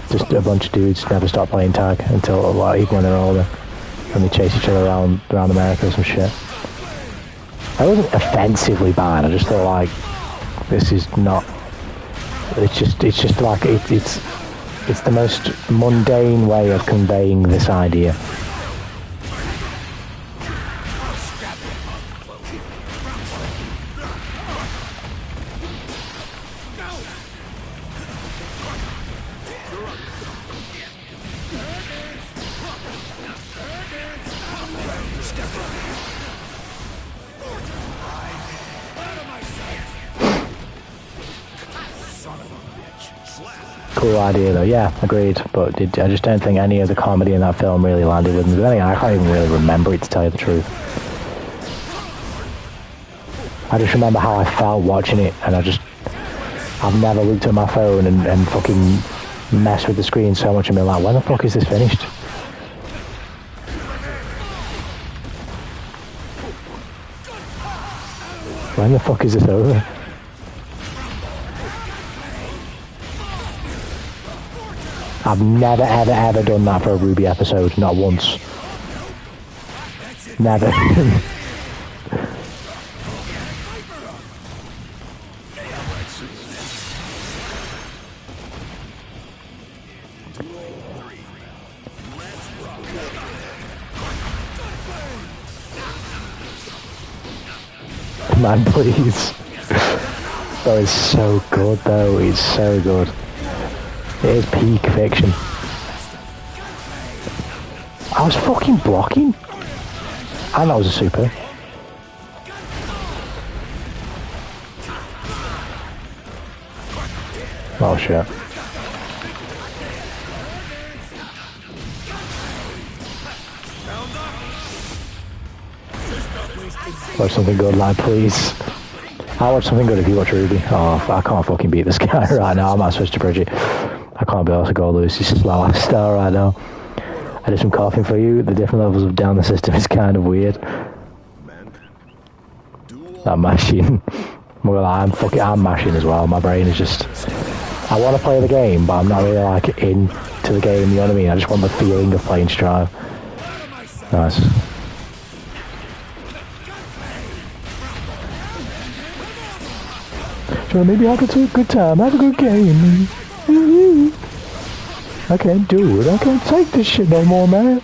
Just a bunch of dudes never stopped playing tag until, well, even when they're older. And they chase each other around America or some shit. I wasn't offensively bad, I just thought, like, this is not... It's just like, it's the most mundane way of conveying this idea. Cool idea though, yeah, agreed. But I just don't think any of the comedy in that film really landed with me. But anyway, I can't even really remember it, to tell you the truth. I just remember how I felt watching it, and I've never looked at my phone and fucking messed with the screen so much and been like, when the fuck is this finished? When the fuck is this over? I've never, ever, ever done that for a Ruby episode. Not once. Never. Man, please. That is so good, though. It's so good. It is peak fiction. I was fucking blocking. And that was a super. Oh shit. Watch something good, lad, please. I'll watch something good if you watch Ruby. Oh, I can't fucking beat this guy right now. I might switch to Bridget. I can't be able to go loose. He's slow ass star right now. I did some coughing for you. The different levels of down the system is kind of weird. That mashing. Well, I'm mashing as well. My brain is just... I want to play the game, but I'm not really like into the game, you know what I mean? I just want the feeling of playing Strive. Nice. So maybe have a good time, have a good game. I can't do it. I can't take this shit no more, man.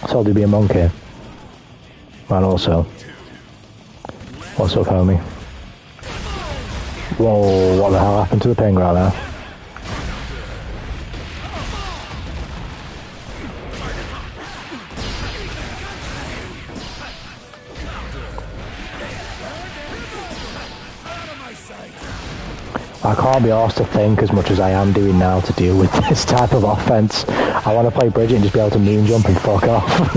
So I'll do be a monkey. And also, what's up, homie? Whoa, what the hell happened to the ping right there? I can't be asked to think as much as I am doing now to deal with this type of offense. I want to play Bridget and just be able to moon jump and fuck off.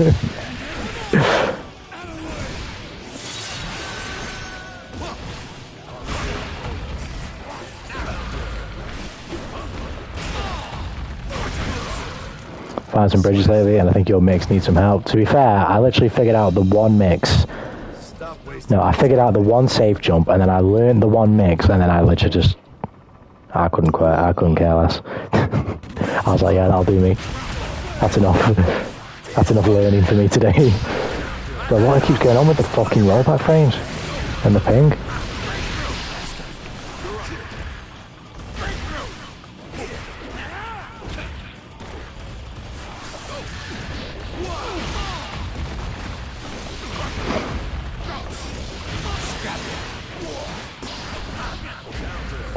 Found some bridges lately, and I think your mix needs some help. To be fair, I literally figured out the one mix. No, I figured out the one safe jump, and then I learned the one mix, and then I literally just... I couldn't quit. I couldn't care less. I was like, yeah, that'll do me. That's enough. That's enough learning for me today. But what keeps going on with the fucking rollback frames? And the ping?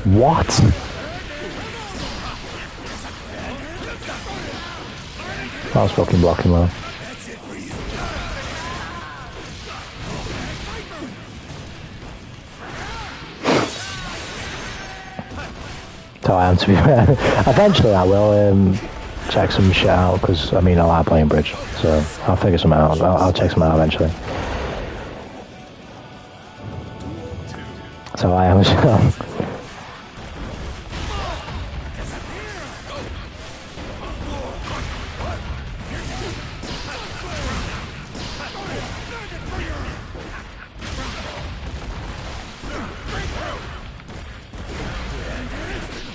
What? I was fucking blocking, man. So I am, to be fair. Eventually I will check some shit out, because, I mean, I like playing bridge, so I'll figure some out. I'll check some out eventually. So I am as well.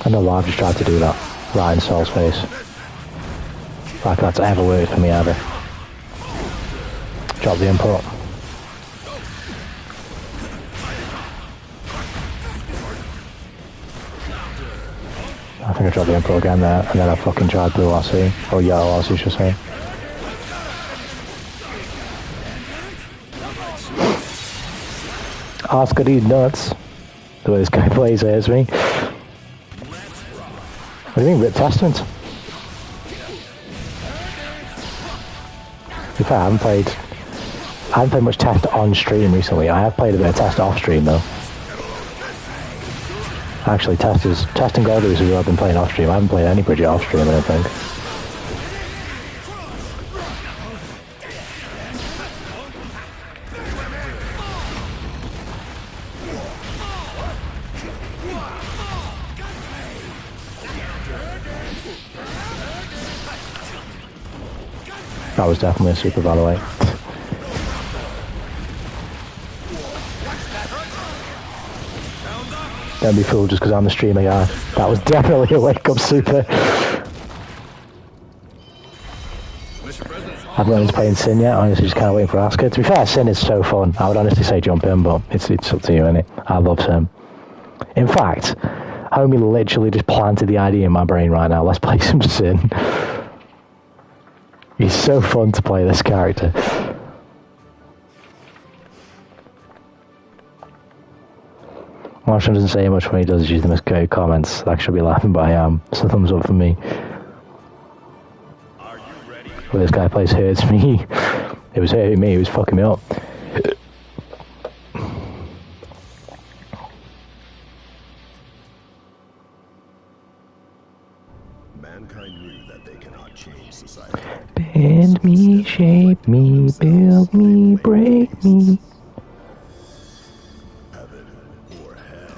I know why I've just tried to do that right in Saul's face. Like that's ever worked for me ever. Drop the input. I think I dropped the input again there, and then I fucking tried blue RC, or yellow RC should say. Oscar these nuts. The way this guy plays hurts me. What do you mean, Rip Testament? To be fair, I haven't played much Test on stream recently. I have played a bit of Test off stream though. Actually, testing Golders is who I've been playing off stream. I haven't played any Bridget off stream, I don't think. That was definitely a super, by the way. Don't be fooled just because I'm the streamer guy. That was definitely a wake-up super. I haven't learned to play in Sin yet, honestly just kind of waiting for Asuka. To be fair, Sin is so fun. I would honestly say jump in, but it's up to you, innit? I love Sin. In fact, homie literally just planted the idea in my brain right now. Let's play some Sin. He's so fun to play this character. Marshall doesn't say much when he does use the misquoted comments. I should be laughing, but I am. So thumbs up for me. Well, this guy plays hurts me. It was hurting me, it was fucking me up. Mankind knew that they cannot change society. Bend me, shape me, build me, break me. Heaven or hell.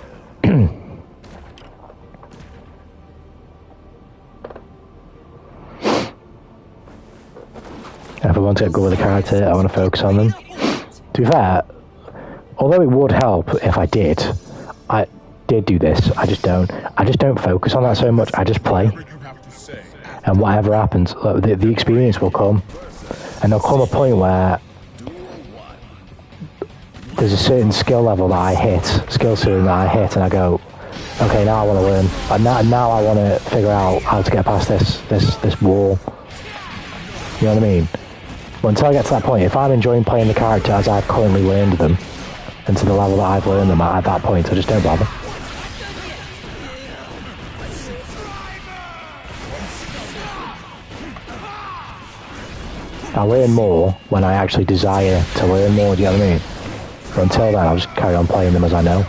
If I want to get good with a character, I want to focus on them. To be fair, although it would help if I did do this, I just don't focus on that so much. I just play. And whatever happens, the experience will come. And there'll come a point where there's a certain skill level that I hit, skill ceiling that I hit, and I go, okay, now I want to learn. Now I want to figure out how to get past this wall. You know what I mean? But until I get to that point, if I'm enjoying playing the character as I've currently learned them, and to the level that I've learned them at that point, I just don't bother. I learn more when I actually desire to learn more, do you know what I mean? But until then, I'll just carry on playing them as I know.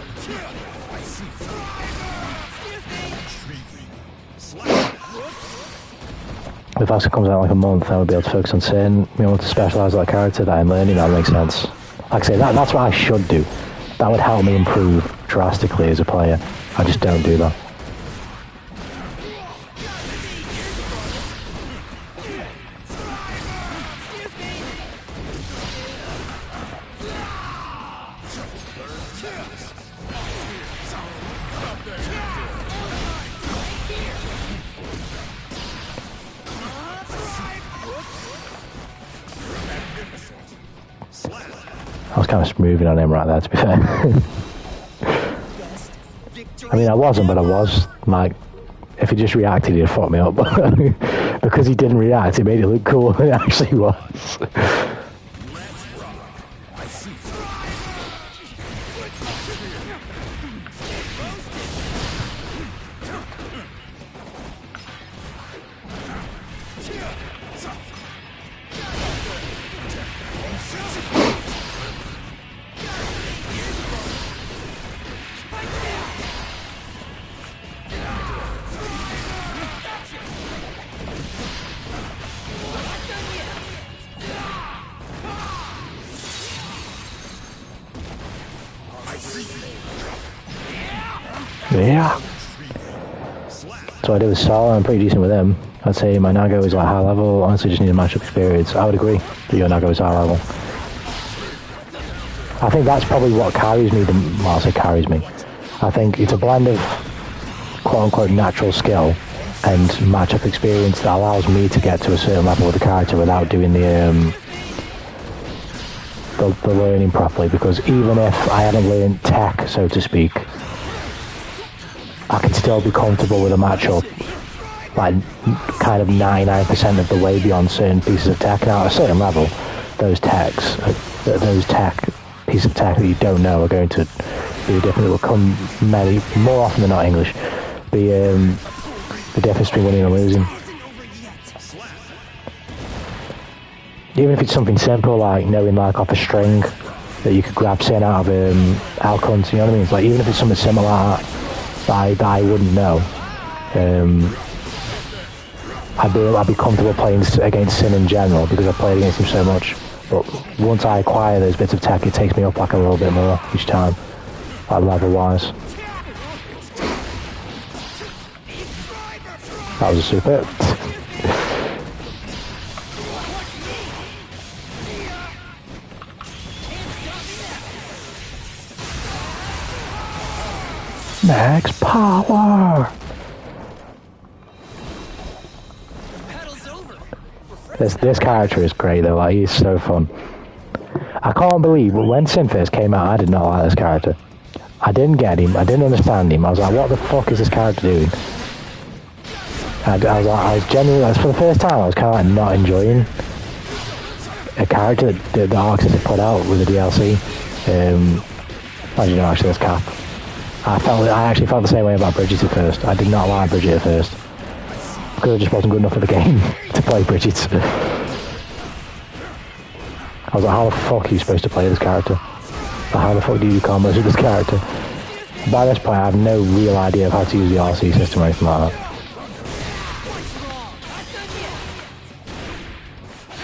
If Asuka comes out in like a month, I would be able to focus on Sin, you know, to specialise that character that I'm learning. That makes sense. Like I say, that's what I should do. That would help me improve drastically as a player. I just don't do that. I was kind of smoothing on him right there, to be fair. I mean, I wasn't, but I was. Like, if he just reacted, he'd fuck me up. Because he didn't react, it made it look cool, and it actually was. Yeah. So I did with Sala, I'm pretty decent with him. I'd say my Nago is like high level, honestly just need a matchup experience. I would agree that your Nago is high level. I think that's probably what carries me, well, I'll say carries me. I think it's a blend of quote-unquote natural skill and matchup experience that allows me to get to a certain level with the character without doing the learning properly, because even if I haven't learned tech, so to speak, I can still be comfortable with a matchup like kind of 99% of the way beyond certain pieces of tech. Now at a certain level, those tech pieces of tech that you don't know are going to be different. It will come more often than not English. The difference between winning and losing. Even if it's something simple like knowing like off a string that you could grab Sin out of Alcon, you know what I mean? It's like even if it's something similar like that, that I wouldn't know. I'd be comfortable playing against Sin in general because I've played against him so much. But once I acquire those bits of tech, it takes me up like a little bit more each time, like level-wise. That was a super. Max power! This character is great though, like he's so fun. I can't believe, but when Sin first came out, I did not like this character. I didn't get him, I didn't understand him, I was like, what the fuck is this character doing? I was genuinely, for the first time, I was kind of like not enjoying a character that the Arxis had put out with the DLC. As you know, actually, that's Cap. I actually felt the same way about Bridget at first. I did not like Bridget at first. Because it just wasn't good enough for the game to play Bridget. I was like, how the fuck are you supposed to play this character? Like, how the fuck do you do combos with this character? By this point, I have no real idea of how to use the RC system or anything like that.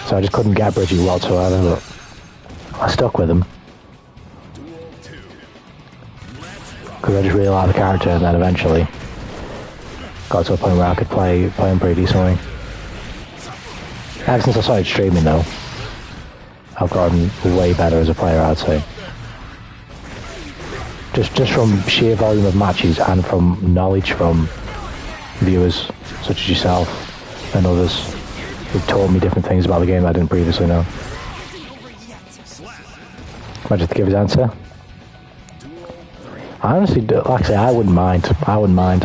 So I just couldn't get Bridget whatsoever, but I stuck with him. Because I just really liked the character, and then eventually got to a point where I could play him pretty decently. Ever since I started streaming though, I've gotten way better as a player, I'd say. Just from sheer volume of matches and from knowledge from viewers such as yourself and others who've taught me different things about the game that I didn't previously know. Imagine to give his answer. I honestly, like I say, I wouldn't mind,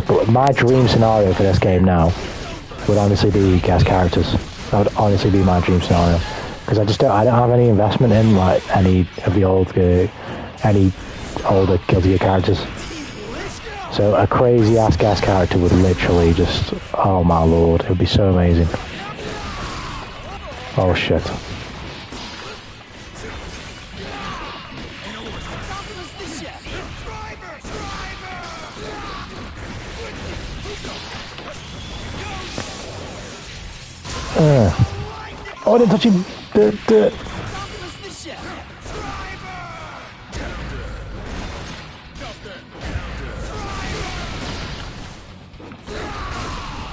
but my dream scenario for this game now would honestly be guest characters. That would honestly be my dream scenario, because I don't have any investment in like any of the any older Guilty Gear characters. So a crazy ass guest character would literally just, oh my lord, it would be so amazing. Oh shit. Oh, I didn't touch him.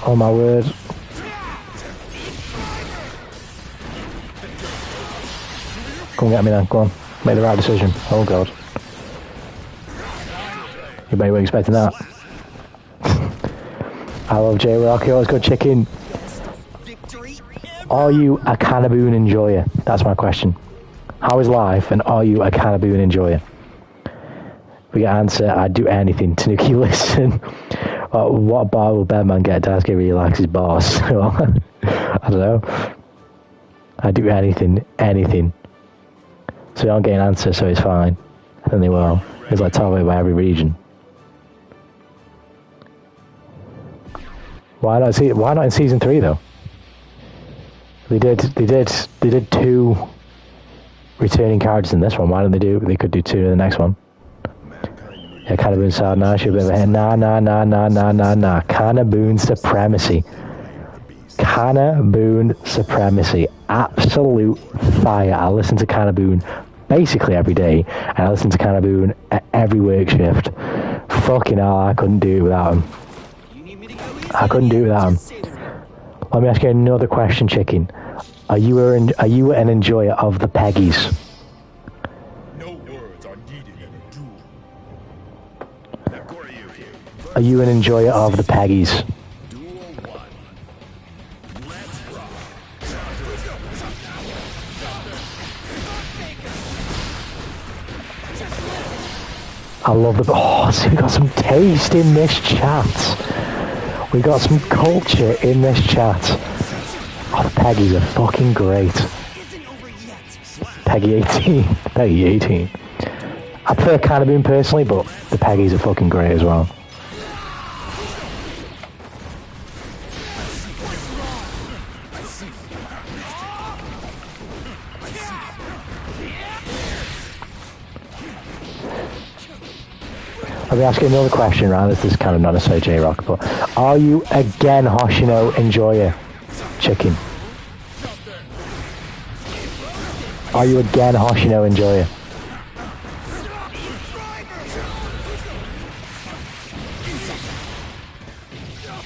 Oh my word. Come get me then, go on. Make the right decision. Oh god. You bet you weren't expecting that. I love J-Rock, he always got chicken. Are you a Canaboon enjoyer? That's my question. How is life, and are you a Canaboon enjoyer? We get answer, I'd do anything. Tanuki, listen. What bar will Bedman get to ask if he likes his boss? I don't know. I'd do anything. So we aren't getting an answer, so it's fine. And then they will. It's like targeted by every region. Why not in season 3 though? They did 2 returning characters in this one. Why don't they could do 2 in the next one? Yeah, Canaboon side now should be a hit. Nah. Canaboon Supremacy. Canaboon Supremacy. Absolute fire. I listen to Canaboon basically every day, and I listen to Canaboon at every work shift. Fucking hell, I couldn't do it without him. Let me ask you another question, Chicken. Are you an enjoyer of the Peggies? No words are needed in a duel. Now, who are you? Are you an enjoyer of the Peggies? Duel 1. Let's rock. I love the... Oh, so we got some taste in this chat. We got some culture in this chat. Oh, the Peggies are fucking great. Peggy 18. Peggy 18. I prefer Canaboon personally, but the Peggies are fucking great as well. Let me ask you another question, right? This is kind of not necessarily J-Rock, but are you again Hoshino Enjoyer chicken? Are you again Hoshino Enjoyer?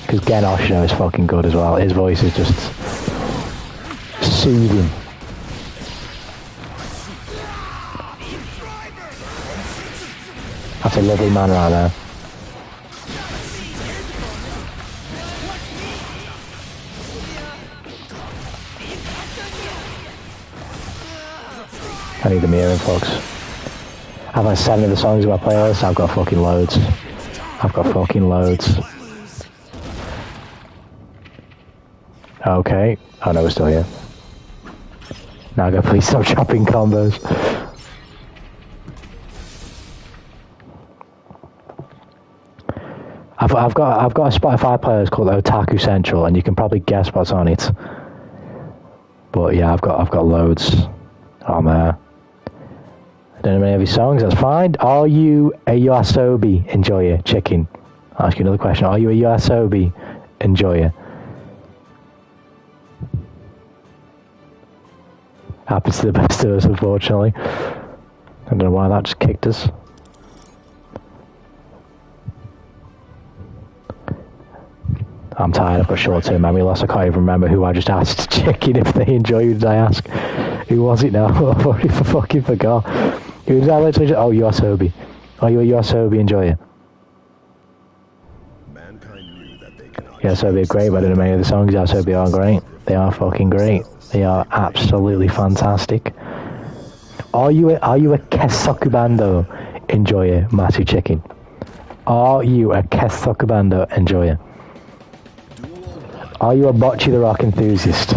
Because Gen Hoshino is fucking good as well. His voice is just soothing. That's a lovely man right there. I need the mirroring, folks. I've had 7 of the songs in my playlist. I've got fucking loads. I've got fucking loads. Okay. Oh no, we're still here. Now I go, please stop chopping combos. I've got a Spotify playlist called Otaku Central, and you can probably guess what's on it. But yeah, I've got loads on there. I don't know any of his songs. That's fine. Are you a Yoasobi enjoyer, chicken? I'll ask you another question. Are you a Yoasobi enjoyer? Happens to the best of us, unfortunately. I don't know why that just kicked us. I'm tired, I've got short-term memory loss. I can't even remember who I just asked to check in if they enjoy. Who did I ask? Who was it now? I've already fucking forgot. Who did I literally just... Oh, Yoasobi. Are you a Yoasobi enjoyer? Yoasobi are great, but I don't know many of the songs. Yoasobi are great. They are fucking great. They are absolutely fantastic. Are you a Kesokubando enjoyer, Matty Chicken? Are you a Kesokubando enjoyer? Are you a Bocce the Rock enthusiast?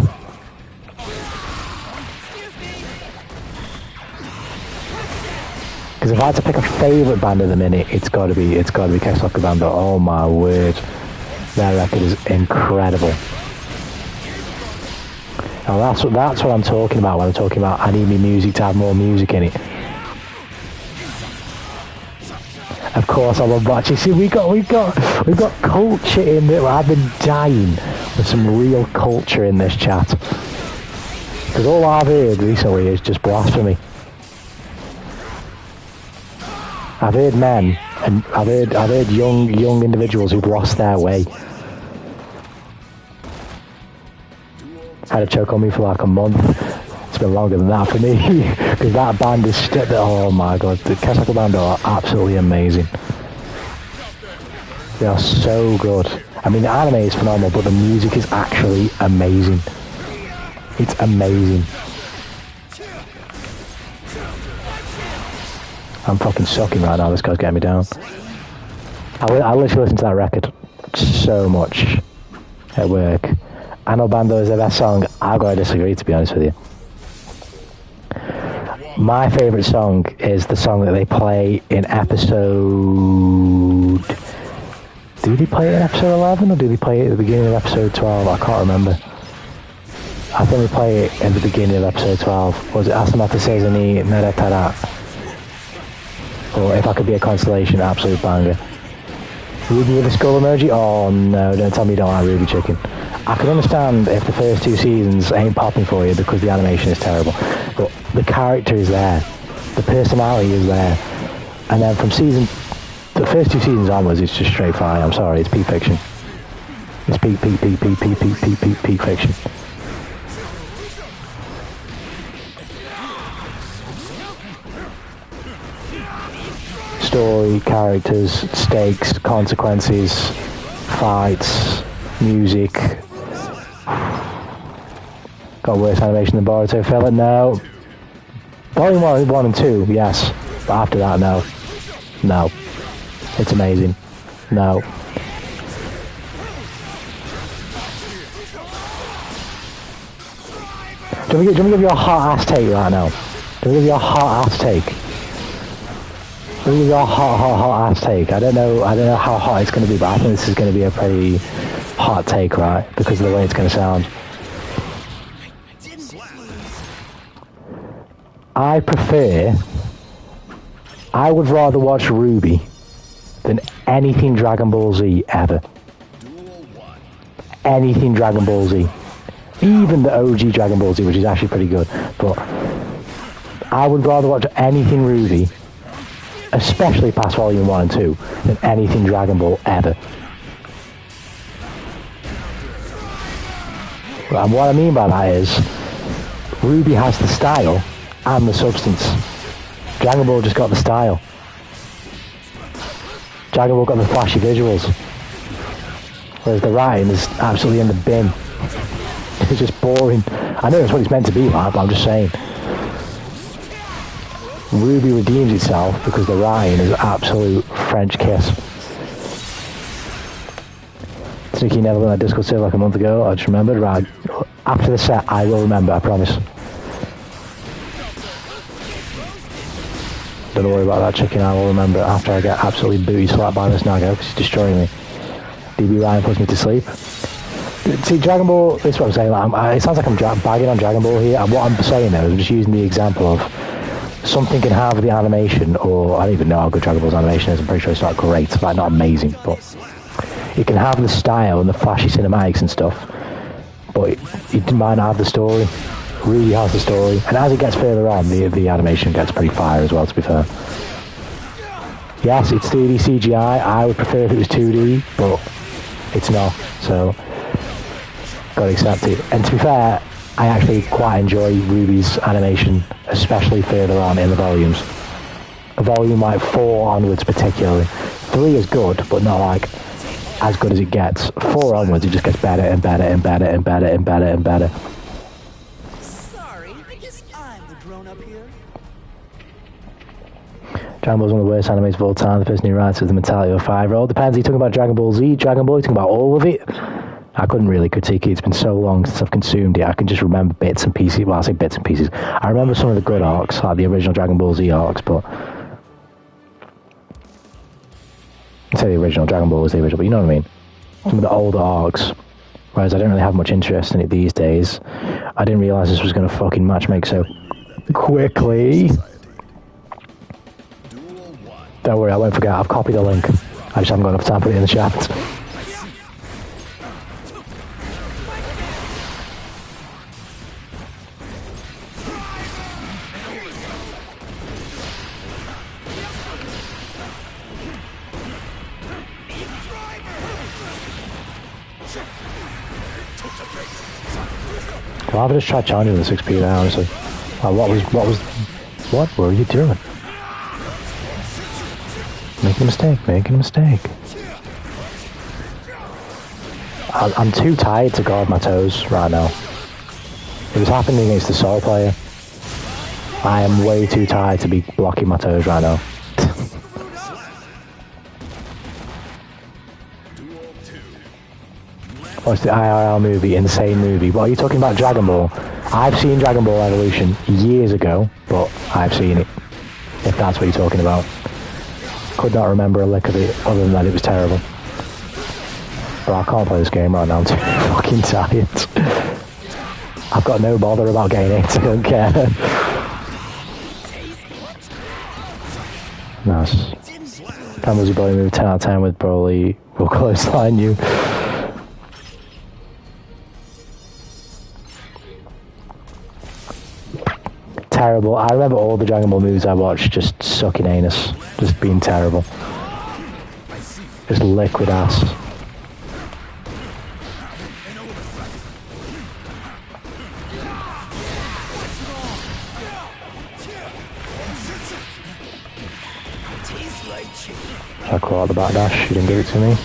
Because if I had to pick a favourite band of the minute, it's got to be Kesokubando. Oh my word, their record is incredible. Now that's what I'm talking about when I'm talking about I need my music to have more music in it. Of course, I love Bocce. See, we got culture in there. I've been dying with some real culture in this chat. Because all I've heard recently is just blasphemy. I've heard men, and I've heard young individuals who've lost their way. Had a choke on me for like a month. It's been longer than that for me, because that band is oh my god, the Kesaka band are absolutely amazing. They are so good. I mean, the anime is phenomenal, but the music is actually amazing. It's amazing. I'm fucking sucking right now, this guy's getting me down. I literally listen to that record so much at work. Ano Bando is their best song. I've got to disagree, to be honest with you. My favourite song is the song that they play in episode... Do they play it in episode 11 or do they play it at the beginning of episode 12? I can't remember. I think they play it in the beginning of episode 12. Was it Asamata Seizani Neretara? Or If I Could Be a Constellation, absolute banger. Ruby with a skull emoji? Oh no, don't tell me you don't like Ruby Chicken. I can understand if the first 2 seasons ain't popping for you because the animation is terrible, but the character is there, the personality is there, and then from the first 2 seasons onwards, it's just straight fire. I'm sorry, it's peak fiction. It's peak fiction. Story, characters, stakes, consequences, fights, music. Got worse animation than Boruto Filler? No. Volume 1 and 2, yes. But after that, no. No. It's amazing. No. Do you want me to give you a hot ass take right now? Do you want me to give you a hot ass take? Do you want me to give you a hot ass take? I don't know how hot it's going to be, but I think this is going to be a pretty hot take, right? Because of the way it's going to sound. I would rather watch Ruby than anything Dragon Ball Z ever. Anything Dragon Ball Z. Even the OG Dragon Ball Z, which is actually pretty good. But I would rather watch anything Ruby, especially past Volume 1 and 2, than anything Dragon Ball ever. And what I mean by that is, Ruby has the style and the substance. Dragon Ball just got the style. Dragon Ball got the flashy visuals. Whereas the writing is absolutely in the bin. It's just boring. I know that's what it's meant to be like, but I'm just saying. Ruby redeems itself because the writing is absolute French kiss. Sneaky never learned that Discord server like a month ago. I just remembered. Right. After the set, I will remember, I promise. Don't worry about that chicken, I will remember after I get absolutely booty slapped by this Nago because he's destroying me. DB Ryan puts me to sleep. See, Dragon Ball, this is what I'm saying, like, it sounds like I'm bagging on Dragon Ball here, and what I'm saying though is I'm just using the example of something can have the animation, or I don't even know how good Dragon Ball's animation is, I'm pretty sure it's not great, like not amazing, but it can have the style and the flashy cinematics and stuff, but it might not have the story. Really has the story, and as it gets further on, the animation gets pretty fire as well, to be fair. Yes, it's 3D CGI, I would prefer if it was 2D, but it's not, so gotta accept it. And to be fair, I actually quite enjoy Ruby's animation, especially further on in the volumes. A volume like 4 onwards particularly. 3 is good, but not like as good as it gets. 4 onwards, it just gets better and better and better and better and better and better. Sorry, I guess I'm the grown-up here. Dragon Ball's one of the worst animes of all time. The person who writes has the mentality of a 5-year-old. Depends, are you talking about Dragon Ball Z, Dragon Ball, are you talking about all of it? I couldn't really critique it. It's been so long since I've consumed it. I can just remember bits and pieces. Well, I say bits and pieces. I remember some of the good arcs, like the original Dragon Ball Z arcs, but I'd say the original Dragon Ball was the original, but you know what I mean? Some of the older arcs. Whereas I don't really have much interest in it these days. I didn't realise this was going to fucking matchmake so quickly. Don't worry, I won't forget. I've copied the link. I just haven't got enough time to put it in the chat. Well, I've just tried challenging the 6p now, honestly. What were you doing? Making a mistake. I'm too tired to guard my toes right now. It was happening against the Soul player. I am way too tired to be blocking my toes right now. What's the IRL movie? Insane movie. What are you talking about? Dragon Ball? I've seen Dragon Ball Evolution years ago, but I've seen it. If that's what you're talking about. Could not remember a lick of it, other than that it was terrible. But I can't play this game right now, I'm too fucking tired. I've got no bother about getting it, I don't care. Nice. Time was your body move 10 out of 10 with Broly. We'll clothesline you. Terrible. I remember all the Dragon Ball movies I watched just sucking anus. Just being terrible. Just liquid ass. I caught out the back dash, you didn't give it to me.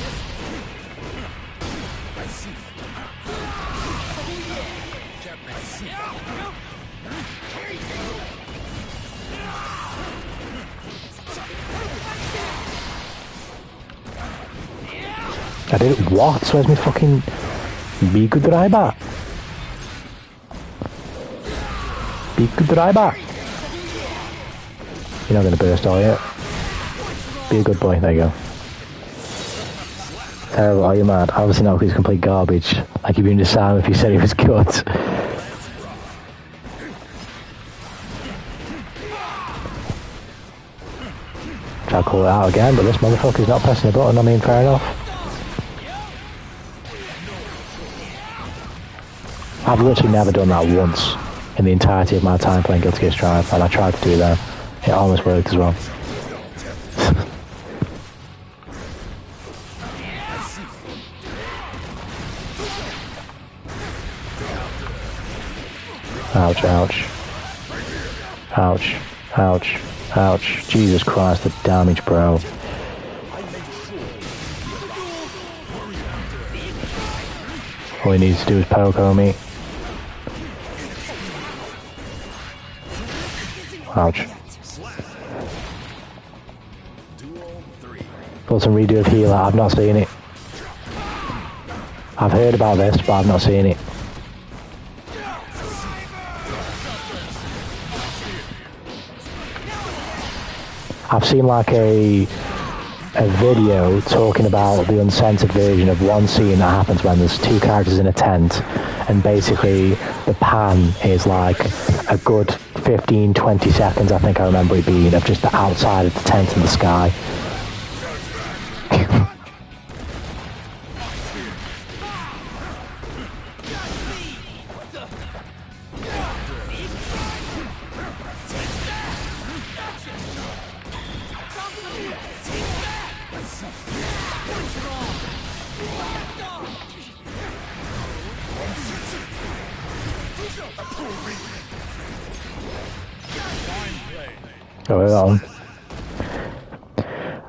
I did it. What? Where's my fucking Be good driver? Be good driver. You're not gonna burst, are you? Be a good boy. There you go. Terrible. Are you mad? Obviously not, because he's complete garbage. Like you'd be into Sam if you said he was good. Try to call it out again, but this motherfucker's not pressing the button. I mean, fair enough. I've literally never done that once in the entirety of my time playing Guilty Gear Strive, and I tried to do that. It almost worked as well. Ouch, ouch. Ouch, ouch, ouch. Jesus Christ, the damage, bro. All he needs to do is poke on me. Ouch. Got some redo of healer. I've not seen it. I've heard about this, but I've not seen it. I've seen like a video talking about the uncensored version of one scene that happens when there's two characters in a tent, and basically the pan is like a good 15-20 seconds, I think I remember it being, of just the outside of the tent and the sky. Oh, wait on.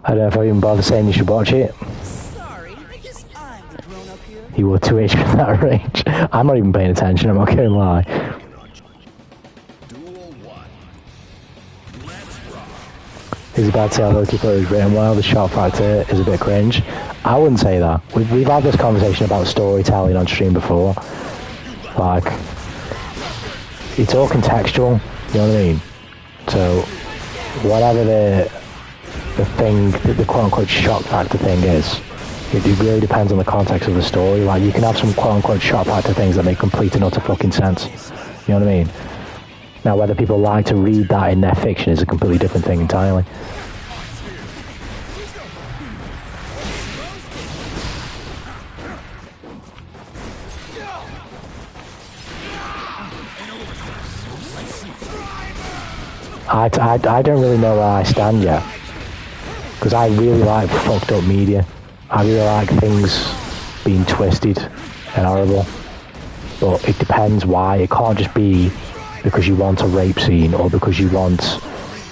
I don't know if I even bother saying you should watch it. Sorry, I guess I'm the grown up here. He wore 2 HP from that range. I'm not even paying attention, I'm not going to lie. He's about to say how Loki thought it was written well, the shot factor is a bit cringe. I wouldn't say that. We've had this conversation about storytelling on stream before. Like, it's all contextual, you know what I mean? So, whatever the thing, the quote-unquote shock factor thing is, it really depends on the context of the story. Like, you can have some quote-unquote shock factor things that make complete and utter fucking sense. You know what I mean? Now, whether people like to read that in their fiction is a completely different thing entirely. I don't really know where I stand yet, because I really like fucked up media. I really like things being twisted and horrible, but it depends why. It can't just be because you want a rape scene or because you want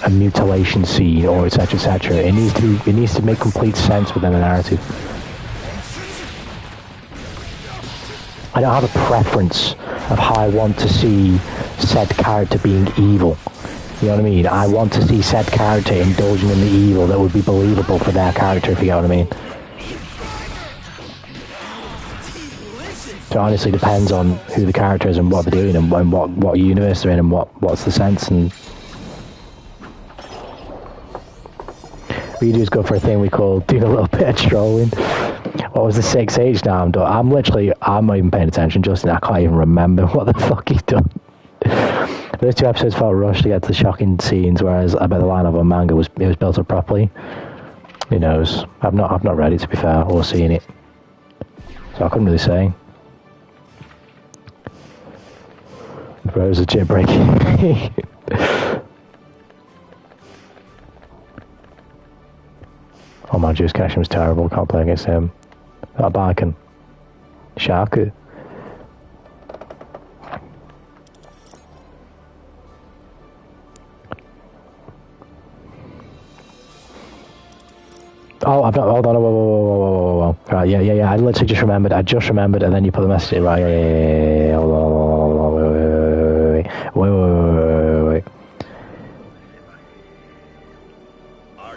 a mutilation scene or etc etc. It needs to make complete sense within the narrative. I don't have a preference of how I want to see said character being evil. You know what I mean? I want to see said character indulging in the evil that would be believable for their character, if you get what I mean. So it honestly depends on who the character is and what they're doing and what universe they're in and what's the sense. And we just go for a thing we call doing a little bit of trolling. What was the 6H now? I'm not even paying attention, Justin. I can't even remember what the fuck he's done. Those 2 episodes felt rushed to get to the shocking scenes, whereas I bet the line of a manga was built up properly. Who knows? I've not read it, to be fair, or seen it, so I couldn't really say. Bro's a chip breaking me. Oh, my juice connection was terrible. Can't play against him. That Barkin. Shaku. Oh, I've not. Hold on. Whoa. Right, yeah. I literally just remembered. And then you put the message in. Right, yeah. Hold on. Wait.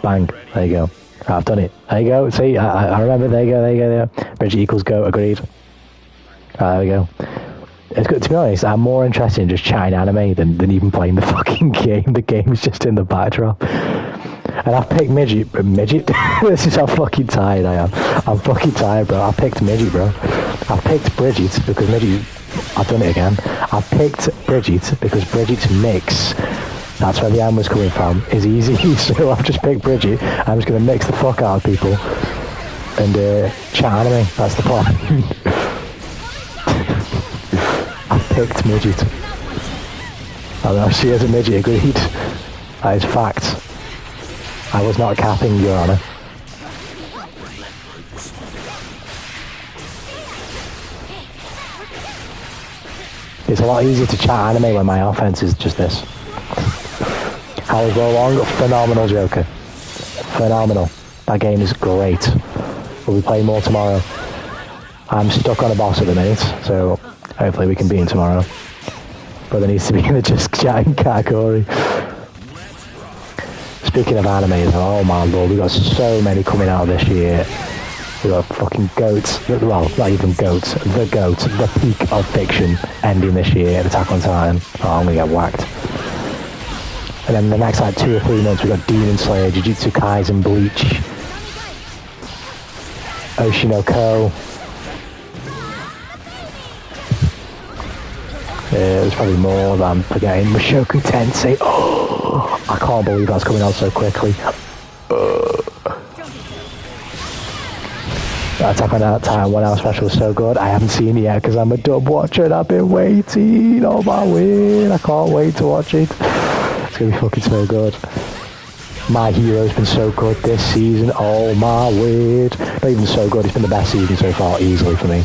Bang. There you go. Right, I've done it. There you go. See, I remember. There you go. Bridget equals go. Agreed. Right, there we go. It's good, to be honest, I'm more interested in just chatting anime than even playing the fucking game. The game is just in the backdrop. And I've picked midget? This is how fucking tired I am. I'm fucking tired, bro. I picked midget, bro. I picked Bridget because midget... I've done it again. I picked Bridget because Bridget's mix That's where the M was coming from. Is easy, so I've just picked Bridget. I'm just going to mix the fuck out of people and chat anime. That's the plan. I picked midget. I know she is a midget, agreed. That is fact. I was not capping, Your Honour. It's a lot easier to chat anime when my offense is just this. How was Long? Phenomenal, Joker. Phenomenal. That game is great. We'll be playing more tomorrow. I'm stuck on a boss at the minute, so hopefully we can beat him tomorrow. But there needs to be in the just chatting category. Speaking of animes, oh my lord, we got so many coming out this year. We got fucking goats, well, not even goats, the peak of fiction ending this year at Attack on Titan. Oh, I'm gonna get whacked. And then the next like 2 or 3 months we got Demon Slayer, Jujutsu Kaisen, Bleach, Oshinoko. There's probably more that I'm forgetting. Mushoku Tensei. Oh, I can't believe that's coming out so quickly. Attack on Titan 1 hour special was so good. I haven't seen it yet because I'm a dub watcher and I've been waiting. Oh my word, I can't wait to watch it. It's going to be fucking so good. My Hero's been so good this season. Oh my word. Not even so good, it's been the best season so far, easily for me.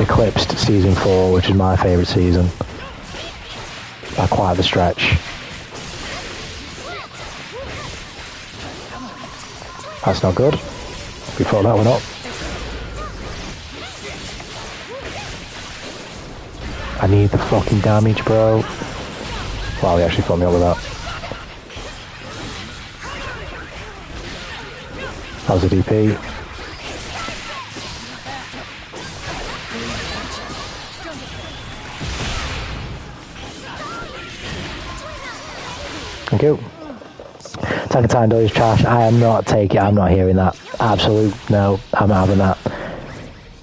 Eclipsed season 4, which is my favourite season. By quite the stretch. That's not good. We thought that one up. I need the fucking damage, bro. Wow, he actually fucked me up with that. That was a DP. Thank you. Attack on Titan is trash. I am not taking it. I'm not hearing that. Absolute no. I'm not having that.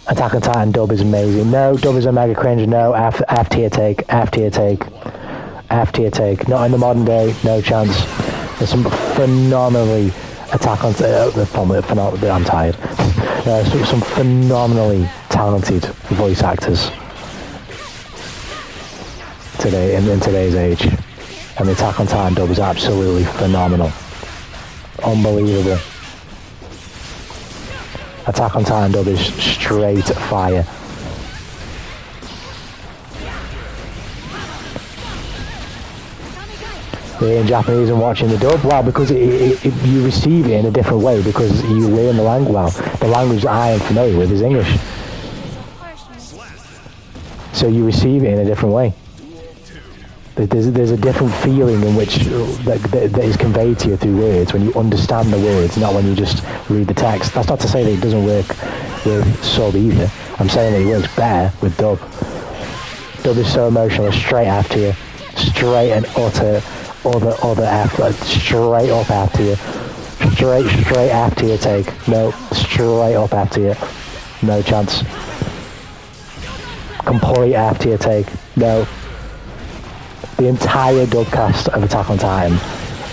Attack on Titan dub is amazing. No, dub is a mega cringe. No, F tier take. F tier take. F tier take. Not in the modern day. No chance. There's some phenomenally Attack on Titan. I'm tired. Some phenomenally talented voice actors today in today's age. And the Attack on Titan dub is absolutely phenomenal. Unbelievable. Attack on Titan dub is straight fire. You're in Japanese and watching the dub? Well, because you receive it in a different way because you learn the language. Well, the language I am familiar with is English. So you receive it in a different way. There's a different feeling in which that is conveyed to you through words when you understand the words, not when you just read the text. That's not to say that it doesn't work with sub either. I'm saying that it works better with dub. Dub is so emotional, straight after you, straight and utter other after, straight up after you, straight after you take. No, straight up after you, no chance. Complete after you take. No. The entire dubcast of Attack on Titan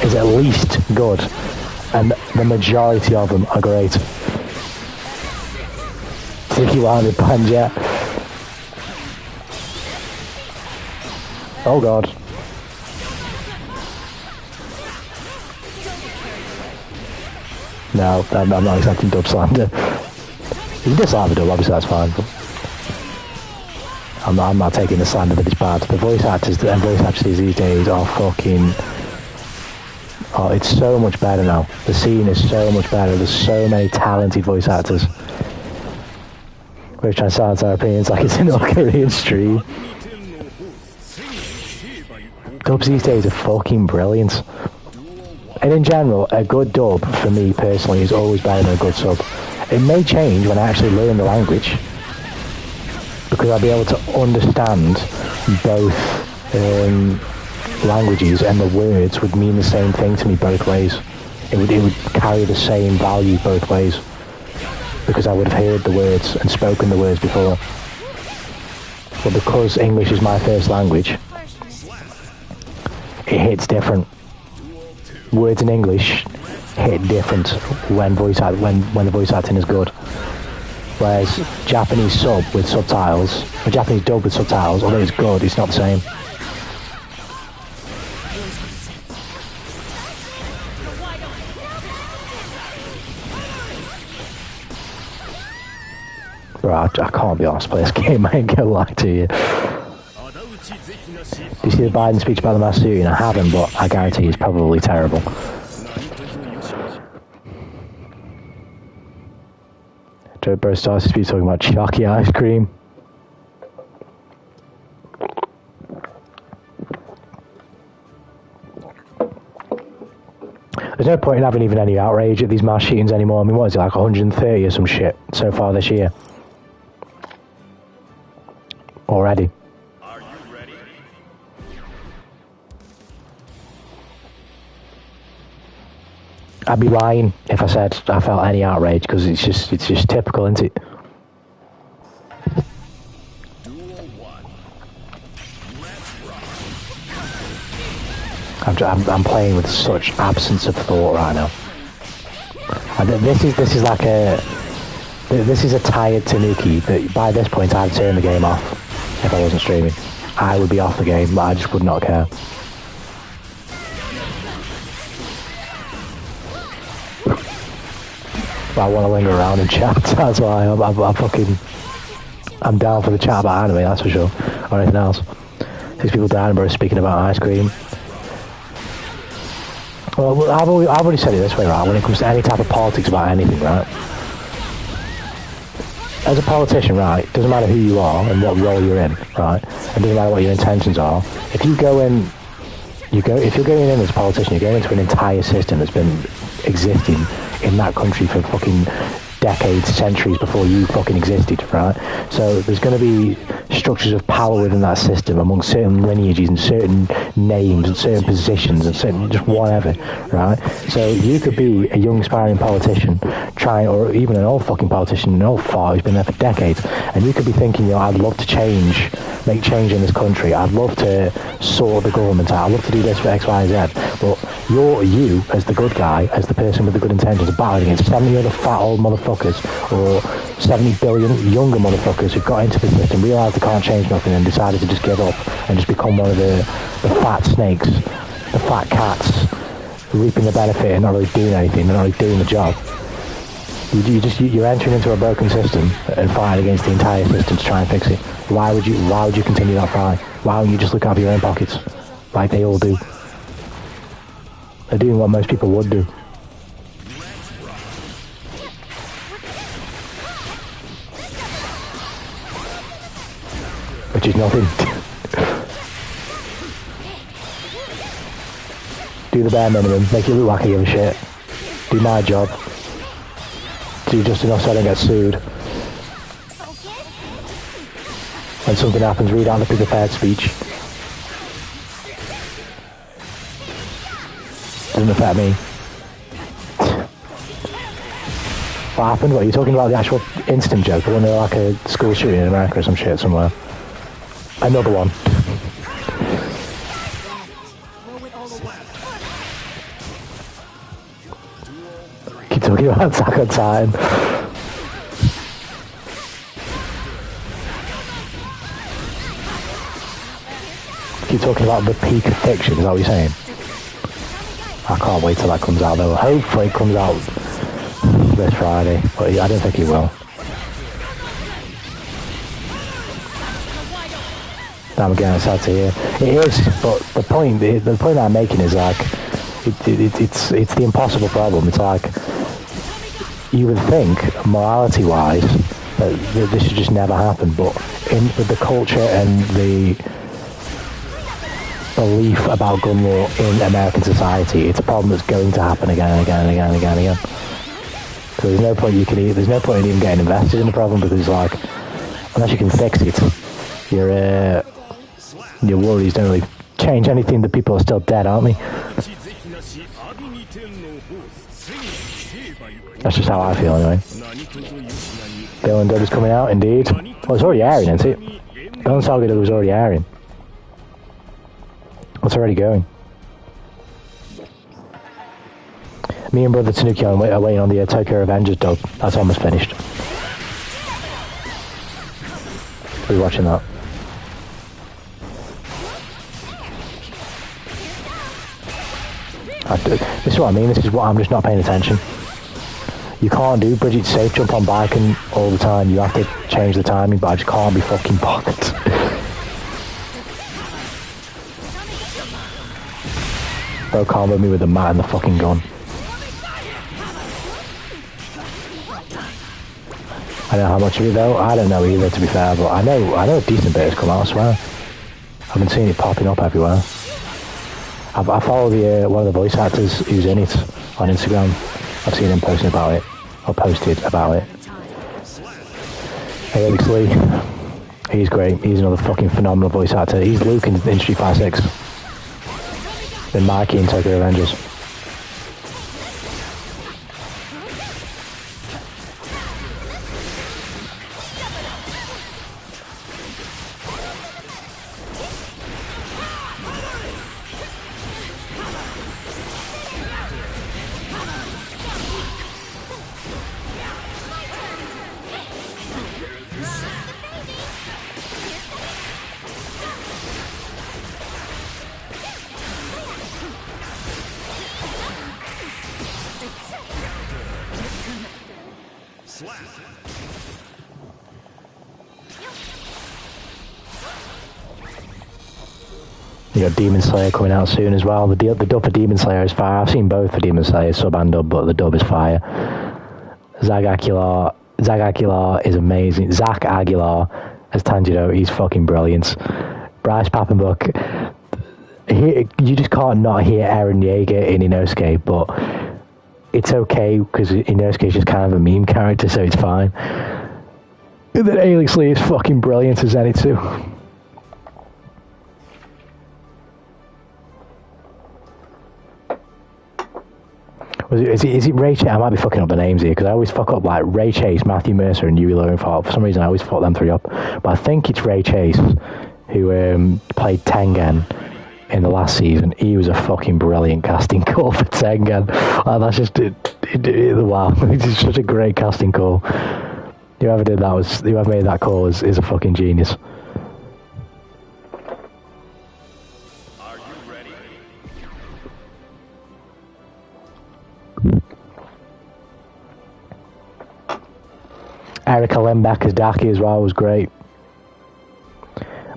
is at least good, and the majority of them are great. Sticky Wilded Band, yeah. Oh god. No, I'm not accepting dub slander. You can just slander dub, obviously that's fine, but I'm not taking the slander that is bad. The voice actors and voice actors these days are fucking... Oh, it's so much better now. The scene is so much better. There's so many talented voice actors. We're trying to silence our opinions like it's an North Korean stream. Dubs these days are fucking brilliant. And in general, a good dub, for me personally, is always better than a good sub. It may change when I actually learn the language, because I'll be able to understand both languages, and the words would mean the same thing to me both ways. It would carry the same value both ways, because I would have heard the words and spoken the words before. But because English is my first language, it hits different. Words in English hit different when when the voice acting is good. Whereas Japanese sub with subtitles, or Japanese dub with subtitles, although it's good, it's not the same. Bro, I can't be arsed play this game, I ain't gonna lie to you. Do you see the Biden speech about the mass shooting? I haven't, but I guarantee it's probably terrible. Joe Burrow starts his speech talking about chalky ice cream. There's no point in having even any outrage at these mass shootings anymore. I mean, what is it, like 130 or some shit so far this year? Already. Are you ready? I'd be lying if I said I felt any outrage, because it's just typical, isn't it? Duel 1. Let's rock. I'm playing with such absence of thought right now. And this is like this is a tired Tanuki that by this point I'd turn the game off if I wasn't streaming. I would be off the game, but I just would not care. But I want to linger around and chat, that's why I'm down for the chat about anime, that's for sure, or anything else. 6 people down, bro, speaking about ice cream. Well, I've already said it this way, right? When it comes to any type of politics about anything, right? As a politician, right, it doesn't matter who you are and what role you're in, right? It doesn't matter what your intentions are. If you go in, if you're going in as a politician, you're going into an entire system that's been existing in that country for fucking decades, centuries before you fucking existed, right? So there's going to be structures of power within that system among certain lineages and certain names and certain positions and certain just whatever, right? So you could be a young aspiring politician trying, or even an old fucking politician, an old fart who's been there for decades, and you could be thinking, you know, I'd love to make change in this country, I'd love to sort the government out, I'd love to do this for X, Y, Z, but you, as the good guy, as the person with the good intentions, battling against 70 other fat old motherfuckers or 70 billion younger motherfuckers who got into the system, realised they can't change nothing and decided to just give up and just become one of the fat snakes, the fat cats, reaping the benefit and not really doing anything, and not really doing the job. You're entering into a broken system and fighting against the entire system to try and fix it. Why would you continue that fight? Why don't you just look out for your own pockets, like they all do? They're doing what most people would do. Which is nothing. Do the bare minimum, make it look like I give a shit. Do my job. Do just enough so I don't get sued. When something happens, read out the prepared speech. Doesn't affect me. What happened? What, are you talking about the actual incident joke? The one of like a school shooting in America or some shit somewhere? Another one. Keep talking about Attack on Titan. Keep talking about the peak of fiction, is that what you're saying? I can't wait till that comes out though. Hopefully it comes out this Friday, but I don't think it will. I'm getting sad to hear. It is, but the point that I'm making is like, it's the impossible problem. It's like, you would think, morality-wise, that this should just never happen, but with the culture and the belief about gun law in American society, it's a problem that's going to happen again and again and again and again and again. So there's no point in even getting invested in the problem, because like, unless you can fix it, your worries don't really change anything. The people are still dead, aren't they? That's just how I feel anyway. Bill and Dub is coming out, indeed. Well, it's already airing, isn't it? Don't sound good, it was already airing. It's already going. Me and Brother Tanuki are waiting on the Tokyo Avengers dub. That's almost finished. We're watching that. This is what I mean. This is what I'm just not paying attention. You can't do Bridget's safe jump on bike and all the time. You have to change the timing, but I just can't be fucking bothered. Bro comboed me with the mat and the fucking gun. I know how much of it though. I don't know either, to be fair, but I know a decent bit has come out. I swear. I've been seeing it popping up everywhere. I follow one of the voice actors who's in it on Instagram. I've seen him posting about it, or posted about it. Hey, Alex Lee. He's great. He's another fucking phenomenal voice actor. He's Luke in Street Fighter 6. Then Mikey in Tokyo Avengers. You got Demon Slayer coming out soon as well. The dub for Demon Slayer is fire. I've seen both for Demon Slayer, sub and dub, but the dub is fire. Zach Aguilar is amazing. Zach Aguilar as Tanjiro, he's fucking brilliant. Bryce Papenbrook, you just can't not hear Eren Yeager in Inosuke, but it's okay because Inosuke is just kind of a meme character, so it's fine. And then Alex Lee is fucking brilliant as Zenitsu. Is it Ray Chase? I might be fucking up the names here because I always fuck up like Ray Chase, Matthew Mercer, and Yui Lowenthal. For some reason, I always fuck them three up. But I think it's Ray Chase who played Tengen in the last season. He was a fucking brilliant casting call for Tengen. That's just wow. It's such a great casting call. Whoever made that call is a fucking genius. Erica Lembeck as Daki as well was great.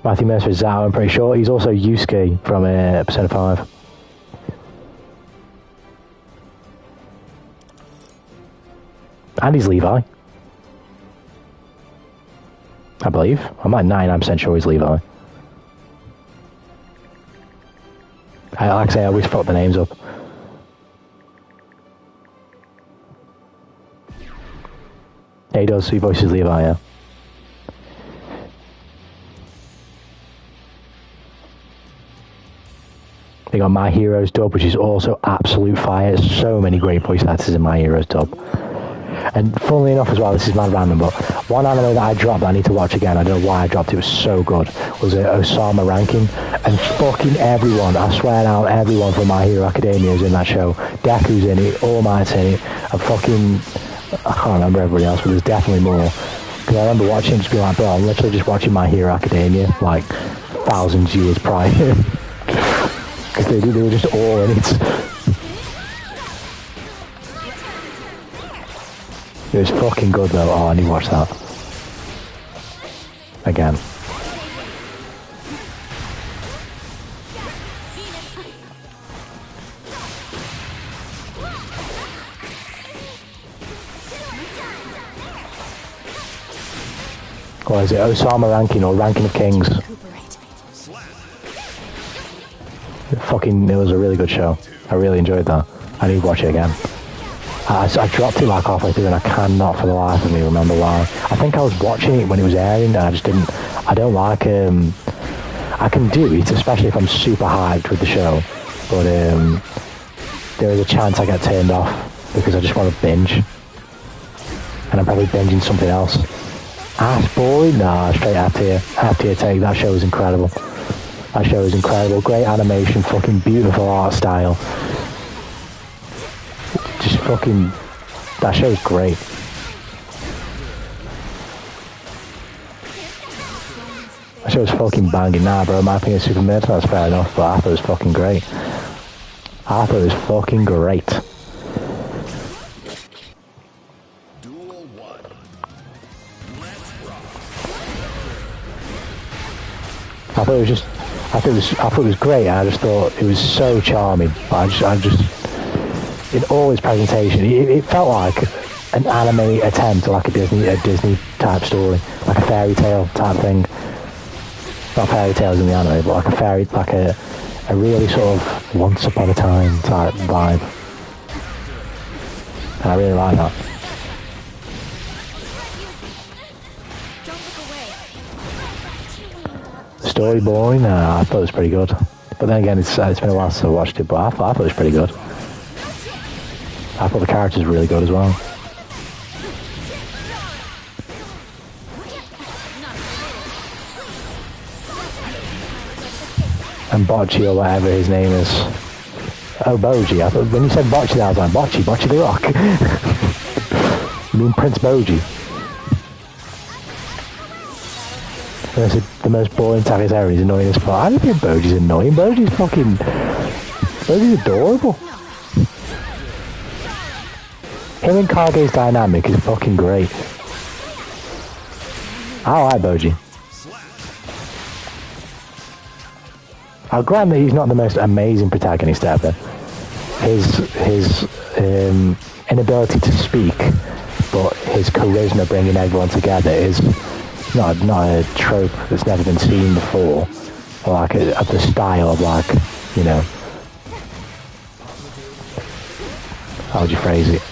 Matthew Mercer is Zao, I'm pretty sure. He's also Yusuke from Persona 5. And he's Levi. I believe. I'm like 99% sure he's Levi. Like I say, I always fuck the names up. Yeah, he does. He voices Levi, yeah. They got My Hero's dub, which is also absolute fire. There's so many great voice actors in My Hero's dub. And funnily enough as well, this is mad random, but one anime that I dropped that I need to watch again, I don't know why I dropped it, was so good, was Osama Ranking. And fucking everyone, I swear now, everyone from My Hero Academia is in that show. Deku's in it, All Might's in it, and fucking... I can't remember everybody else, but there's definitely more. Because I remember watching it, just being like, bro, I'm literally just watching My Hero Academia, like, thousands of years prior. Because they were just all in it. It was fucking good, though. Oh, I need to watch that. Again. Or is it Osama Ranking or Ranking of Kings? It was a really good show. I really enjoyed that. I need to watch it again. I dropped it like halfway through and I cannot for the life of me remember why. I think I was watching it when it was airing and I just didn't... I don't like... I can do it, especially if I'm super hyped with the show. But there is a chance I get turned off because I just want to binge. And I'm probably binging something else. Ass boy? Nah, straight F tier. F tier take. That show is incredible. That show is incredible. Great animation, fucking beautiful art style. just fucking... That show's great. That show's fucking banging. Nah, bro, my opinion is Supremacy, that's fair enough, but I thought it was fucking great. I thought it was fucking great. Duel 1. Let's rock. I thought it was great. I just thought it was so charming. I just in all its presentation, it felt like an anime attempt, like a Disney type story, like a fairy tale type thing. Not fairy tales in the anime, but like a really sort of once upon a time type vibe. And I really like that. The story boring? I thought it was pretty good. But then again, it's been a while since I watched it, but I thought it was pretty good. I thought the characters were really good as well. And Bocce, or whatever his name is. Oh, Boji. I thought when you said Bocce, I was like, Bocce the Rock. You mean Prince Boji? The most boring tag ever. He's annoying as fuck. I don't think Boji's annoying. Boji's adorable. Him and Kage's dynamic is fucking great. I like Boji. I'll grant that he's not the most amazing protagonist ever. His inability to speak, but his charisma bringing everyone together is not a trope that's never been seen before. Or like of the style of, like, you know, how would you phrase it?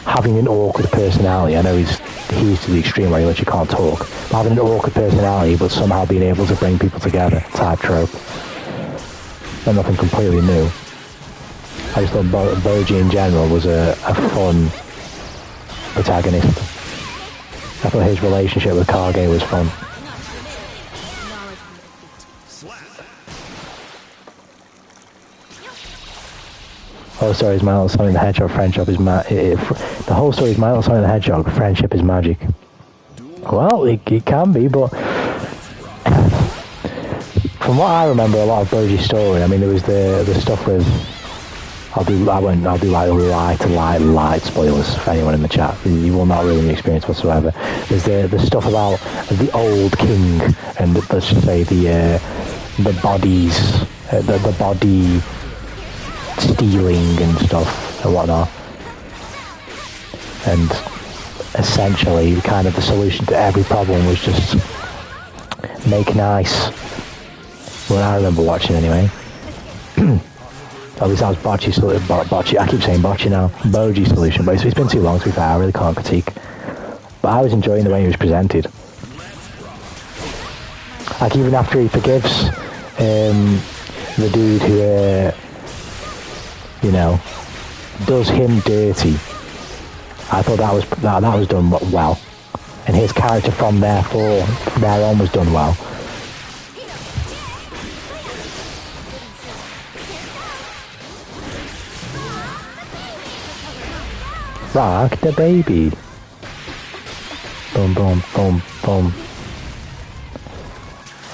Having an awkward personality. I know he's to the extreme where he literally can't talk. But having an awkward personality, but somehow being able to bring people together, type trope. And nothing completely new. I just thought Boji in general was a fun protagonist. I thought his relationship with Kage was fun. The whole story is My Little Sonic the Hedgehog, friendship is the whole story is My Little Sonic the Hedgehog, friendship is magic. Well, it can be, but from what I remember, a lot of Boji's story. I mean, there was the stuff with I'll do like light spoilers for anyone in the chat. You will not ruin the experience whatsoever. There's the stuff about the old king and let's just say the bodies, the body stealing and stuff and whatnot, and essentially kind of the solution to every problem was just make nice. Well, I remember watching anyway. At least that was Bocce. I keep saying Bocce now. Boji's solution, but it's been too long to be fair. I really can't critique. But I was enjoying the way he was presented. Like even after he forgives the dude who you know, does him dirty. I thought that was done well, and his character from there on was done well. Rock the baby. Boom, boom, boom, boom.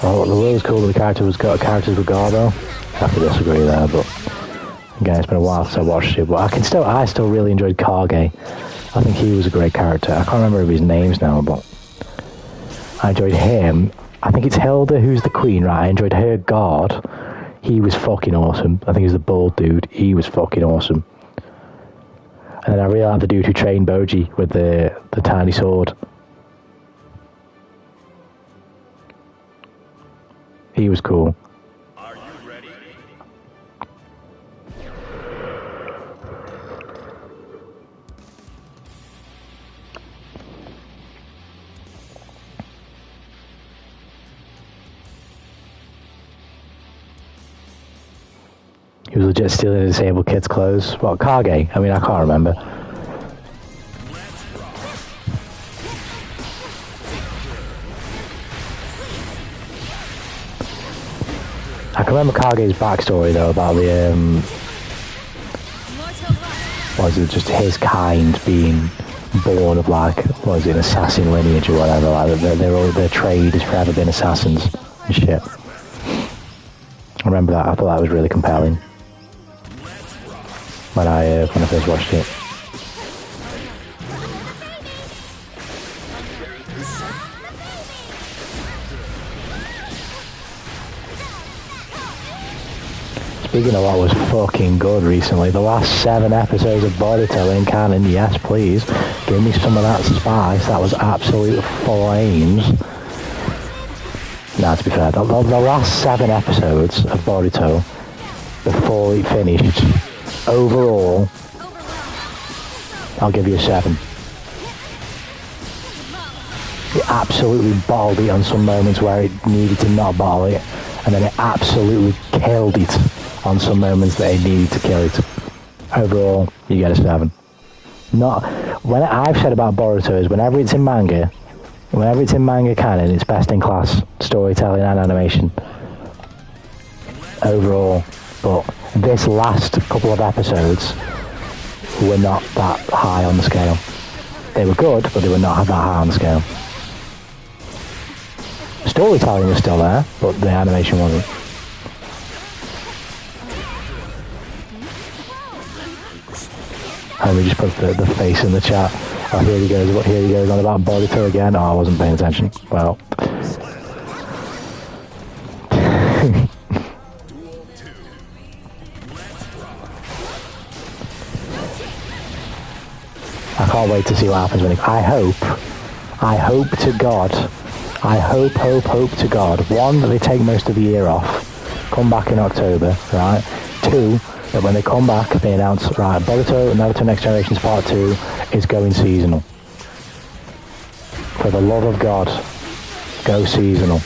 Oh, the world was cool. The characters were Garbo. I have to disagree there, but. Again, it's been a while since I watched it, but I still really enjoyed Kage. I think he was a great character. I can't remember his names now, but I enjoyed him. I think it's Hilda who's the queen, right? I enjoyed her guard. He was fucking awesome. I think he's the bald dude. He was fucking awesome. And then I really liked the dude who trained Boji with the tiny sword. He was cool. He was legit stealing a disabled kid's clothes. What, Kage? I mean, I can't remember. I can remember Kage's backstory though about was it just his kind being born of like, what was it, an assassin lineage or whatever, like their trade has forever been assassins and shit. I remember that, I thought that was really compelling when I first watched it. Speaking of what was fucking good recently, the last 7 episodes of Boruto in canon, yes please, give me some of that spice, that was absolute flames. Nah, to be fair, the last 7 episodes of Boruto, before it finished, overall, I'll give you a 7. It absolutely bottled it on some moments where it needed to not bottle it, and then it absolutely killed it on some moments that it needed to kill it. Overall, you get a 7. Not when I've said about Boruto is whenever it's in manga canon, it's best in class storytelling and animation overall. But this last couple of episodes were not that high on the scale. They were good, but they were not that high on the scale. Storytelling was still there, but the animation wasn't. And we just put the face in the chat. Oh, here he goes on about Boruto again. Oh, I wasn't paying attention. Well. I can't wait to see what happens when it... I hope to God, hope to God, 1, that they take most of the year off, come back in October, right? 2, that when they come back, they announce, right, Naruto Next Generation's Part 2 is going seasonal. For the love of God, go seasonal.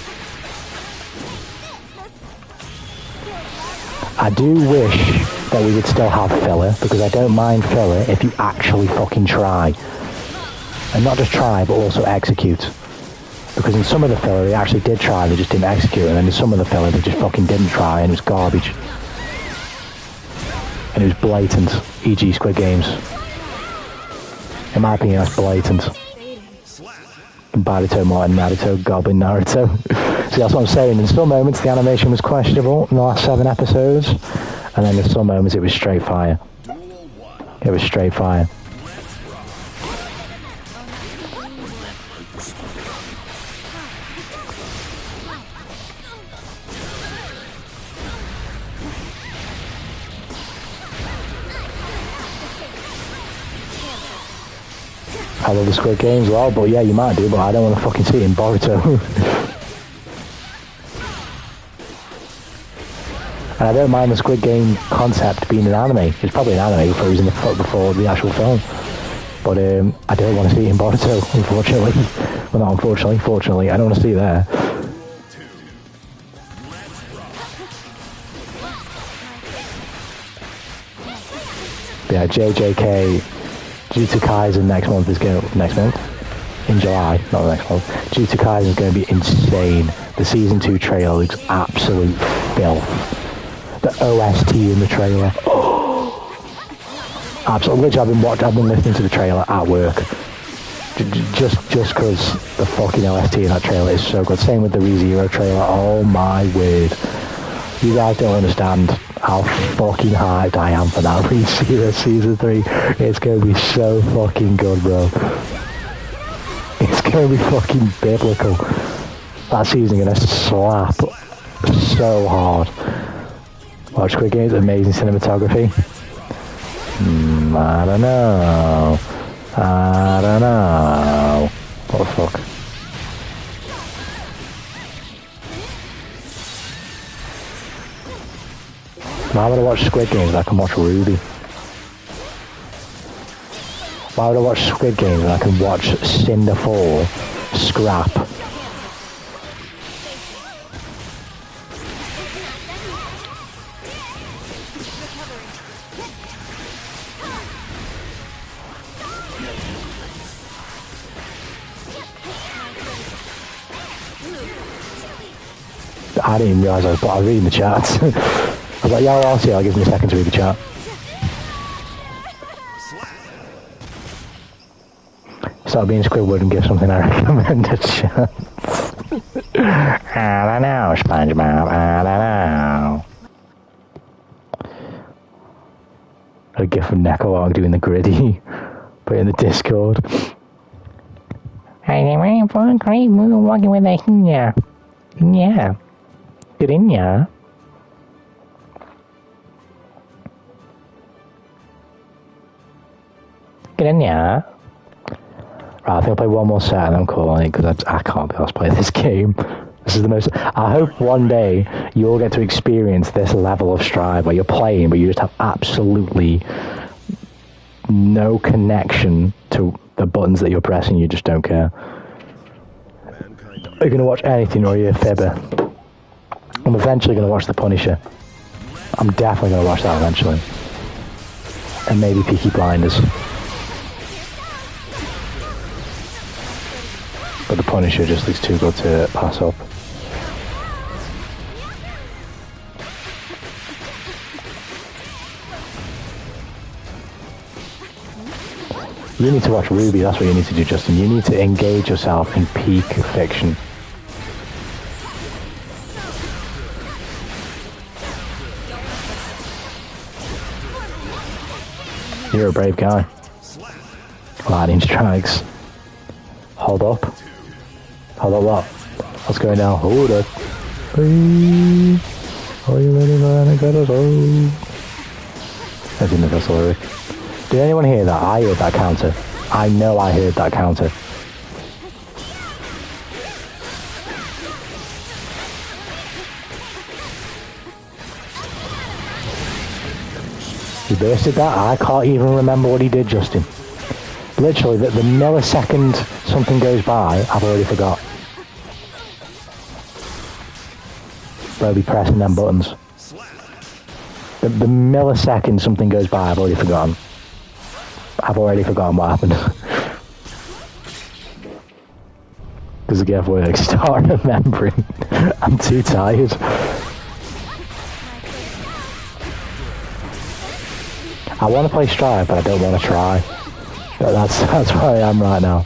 I do wish that we would still have filler, because I don't mind filler if you actually fucking try. And not just try, but also execute. Because in some of the filler, they actually did try, they just didn't execute, and then in some of the filler, they just fucking didn't try, and it was garbage. And it was blatant, e.g. Squid Games. In my opinion, that's blatant. Boruto more than Naruto, Goblin Naruto. See, that's what I'm saying. In some moments, the animation was questionable in the last 7 episodes, and then in some moments, it was straight fire. It was straight fire. I love the Squid Games as well, but yeah, you might do, but I don't want to fucking see it in Boruto. And I don't mind the Squid Game concept being an anime. It's probably an anime before it was in before the actual film. But I don't want to see it in Boruto, unfortunately. Well, not unfortunately, fortunately, I don't want to see it there. But yeah, JJK... Jujutsu Kaisen next month in July, not next month. Jujutsu Kaisen is going to be insane. The season 2 trailer looks absolute filth. The OST in the trailer, absolutely. Which I've been listening to the trailer at work, just because the fucking OST in that trailer is so good. Same with the ReZero trailer. Oh my word, you guys don't understand how fucking hyped I am for that ReZero Season 3. It's going to be so fucking good, bro. It's going to be fucking biblical. That season's going to slap so hard. Watch Squid Games, amazing cinematography. I don't know. What the fuck? Why would I watch Squid Games when I can watch Ruby? Why would I watch Squid Games when I can watch Cinder Fall, Scrap? I didn't even realise I was reading the chat. I was like, yeah, I'll see. I'll give me a second to read the chat. stop being Squidward and give something I recommend a chance. I don't know, SpongeBob, I don't know. A gift from Necroark doing the gritty. Put it in the Discord. Hey, I'm for a great move walking with a hinya. Yeah. Get in ya. Get in ya. Right, I think I'll play one more set and I'm calling it because I can't be asked to play this game. This is the most... I hope one day you'll get to experience this level of strive where you're playing but you just have absolutely no connection to the buttons that you're pressing. You just don't care. Are you going to watch anything or are you a fibber? I'm eventually going to watch The Punisher. I'm definitely going to watch that eventually. And maybe Peaky Blinders. But The Punisher just looks too good to pass up. You need to watch Ruby, that's what you need to do, Justin. You need to engage yourself in peak fiction. You're a brave guy. Lightning strikes. Hold up. Hold up what? What's going down? Hold up. Please. Are you ready for any better song? I didn't know that's the lyric. Did anyone hear that? I heard that counter. I know I heard that counter. He bursted that? I can't even remember what he did, Justin. Literally, the millisecond something goes by, I've already forgot. Bro, be pressing them buttons. The millisecond something goes by, I've already forgotten. I've already forgotten what happened. Does it get work? Start remembering. I'm too tired. I want to play Strive, but I don't want to try. That's where I am right now.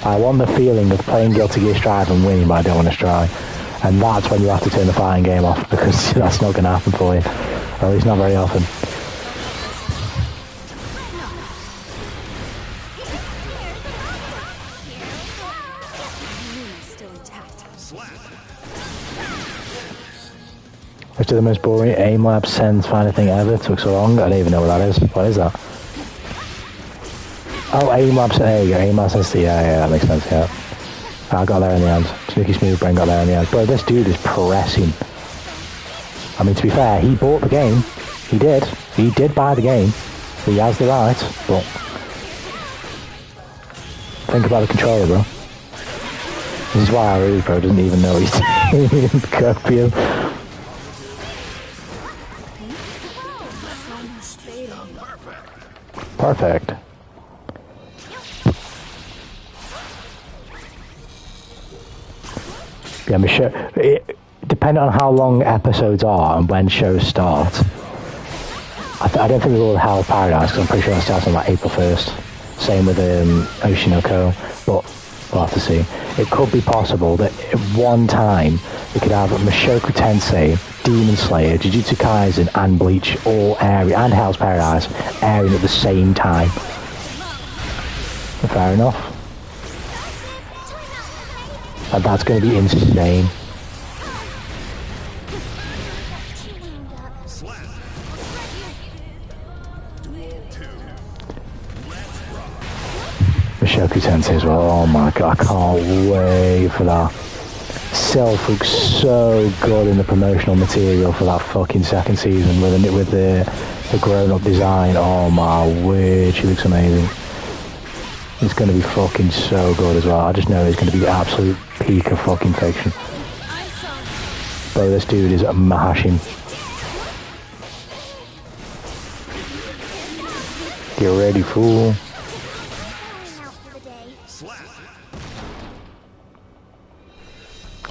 I want the feeling of playing Guilty Gear Strive and winning, but I don't want to try. And that's when you have to turn the fighting game off, because that's not going to happen for you. Or at least not very often. Which is the most boring aim lab sense finder thing ever. It took so long. I don't even know what that is. What is that? Oh, aim lab. There you go. Aim lab sense. Yeah, that makes sense. Yeah. I got there in the end. Sneaky Smooth Brain got there in the end. Bro, this dude is pressing. I mean, to be fair, he bought the game. He did. He did buy the game. He has the right, but think about the controller, bro. This is why Aru, bro, doesn't even know he's doing Copium. Perfect. Yeah, I'm sure. Depending on how long episodes are and when shows start, I don't think we'll have Paradise, because I'm pretty sure it starts on like April 1st. Same with Oshinoko, but we'll have to see. It could be possible that at one time we could have Mushoku Tensei, Demon Slayer, Jujutsu Kaisen, and Bleach all airing, and Hell's Paradise airing at the same time. Fair enough. And that's going to be insane. Mushoku Tensei as well. Oh my god, I can't wait for that. Self looks so good in the promotional material for that fucking second season with the grown-up design. Oh my word, she looks amazing. It's going to be fucking so good as well. I just know it's going to be absolute peak of fucking fiction. Bro, this dude is mashing. Get ready, fool.